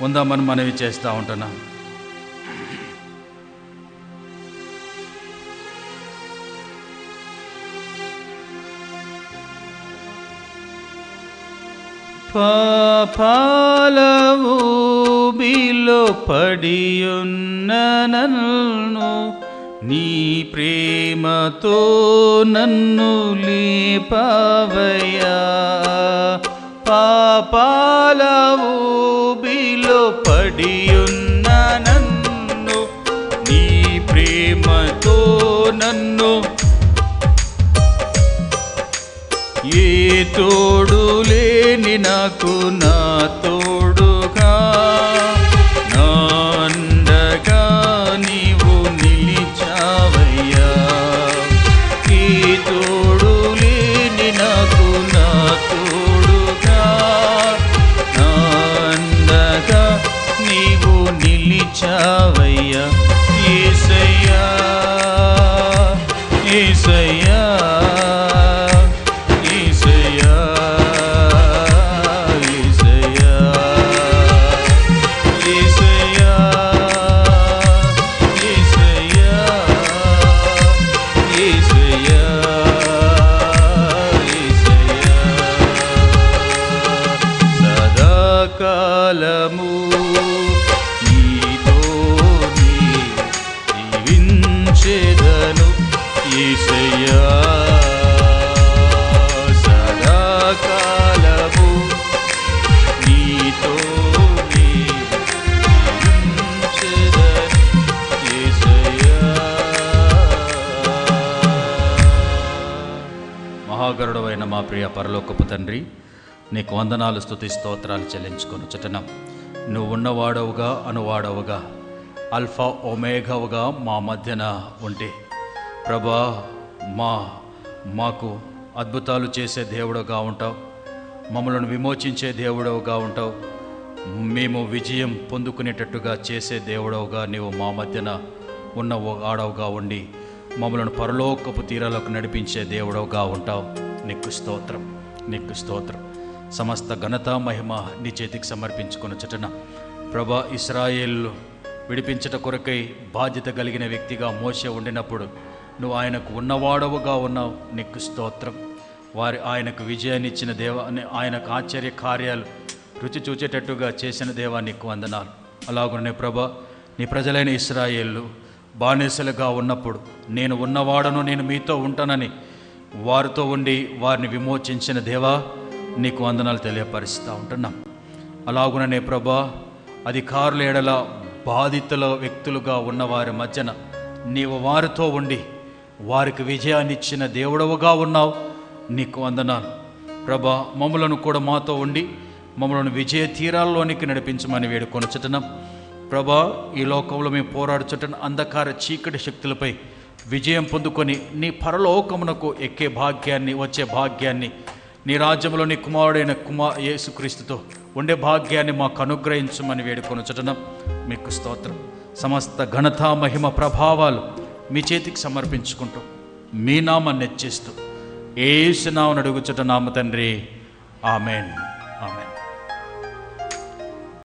ఉందామని మనవి చేస్తూ ఉంటున్నాం. పాపాల ఊబిలో పడియున్న నన్ను నీ ప్రేమతో నన్ను లేపవయ్యా. పాపాల ఊబిలో పడియున్న నన్ను నీ ప్రేమతో నన్ను ఏ తోడు లేని నాకు నా తోడుగా, నా అండగా నీవు నిలిచావయ్యా. ఏ తోడు లేని నాకు నా తోడుగా, నా అండగా నీవు నిలిచావయ్యా. యేసయ్యా, యేసయ్యా, సదాకాలము నీతో జీవించెదను యేసయ్యా. సదాకాలము నీతో జీవించెదను యేసయ్యా. మహాగరుడవైన మా ప్రియ పరలోకపు తండ్రి, నీకు వందనాలు, స్తుతి, స్తోత్రాలు చెల్లించుకొని చుట్టనం. నువ్వు ఉన్నవాడవుగా, అనువాడవుగా, అల్ఫా ఒమేగావుగా మా మధ్యన ఉంటే ప్రభా, మాకు అద్భుతాలు చేసే దేవుడుగా ఉంటావు, మమ్మల్ని విమోచించే దేవుడుగా ఉంటావు. మేము విజయం పొందుకునేటట్టుగా చేసే దేవుడవుగా నీవు మా మధ్యన ఉన్న ఆడవుగా ఉండి మమ్మల్ని పరలోకపు తీరాలకు నడిపించే దేవుడవుగా ఉంటావు. నీకు స్తోత్రం, నీకు స్తోత్రం. సమస్త ఘనత మహిమ నీ చేతికి సమర్పించుకున్న చటన ప్రభా, ఇశ్రాయేలు విడిపించట కొరకై బాధ్యత కలిగిన వ్యక్తిగా మోషే ఉండినప్పుడు నువ్వు ఆయనకు ఉన్నవాడవుగా ఉన్నావు. నీకు స్తోత్రం. ఆయనకు విజయాన్ని ఇచ్చిన దేవా, ఆయనకు ఆశ్చర్య కార్యాలు రుచి చూచేటట్టుగా చేసిన దేవా నీకు వందనాలు. అలాగనే ప్రభా, నీ ప్రజలైన ఇశ్రాయేలు బానిసలుగా ఉన్నప్పుడు నేను ఉన్నవాడను, నేను మీతో ఉంటానని వారితో ఉండి వారిని విమోచించిన దేవా నీకు వందనాలు తెలియపరుస్తూ ఉంటున్నాం. అలాగుననే ప్రభా, అధికారుల ఎడల బాధితుల వ్యక్తులుగా ఉన్న వారి మధ్యన నీవు వారితో ఉండి వారికి విజయాన్ని ఇచ్చిన దేవుడవుగా ఉన్నావు. నీకు వందనాలు ప్రభా. మమ్మలను కూడా మాతో ఉండి మమ్మల్ని విజయ తీరాల్లోనికి నడిపించమని వేడుకొనుచున్నాం ప్రభా. ఈ లోకంలో మేము పోరాడుచున్న అంధకార చీకటి శక్తులపై విజయం పొందుకొని నీ పరలోకమునకు ఎక్కే భాగ్యాన్ని, వచ్చే భాగ్యాన్ని, నీ రాజ్యంలో నీ కుమారుడైన యేసుక్రీస్తుతో ఉండే భాగ్యాన్ని మాకు అనుగ్రహించమని వేడుకొనుచున్నాం. మీకు స్తోత్రం. సమస్త ఘనత మహిమ ప్రభావాలు మీ చేతికి సమర్పించుకుంటూ మీ నామాన్ని హెచ్చిస్తూ యేసు నామమున అడుగుచున్నాము తండ్రి. Amen, amen.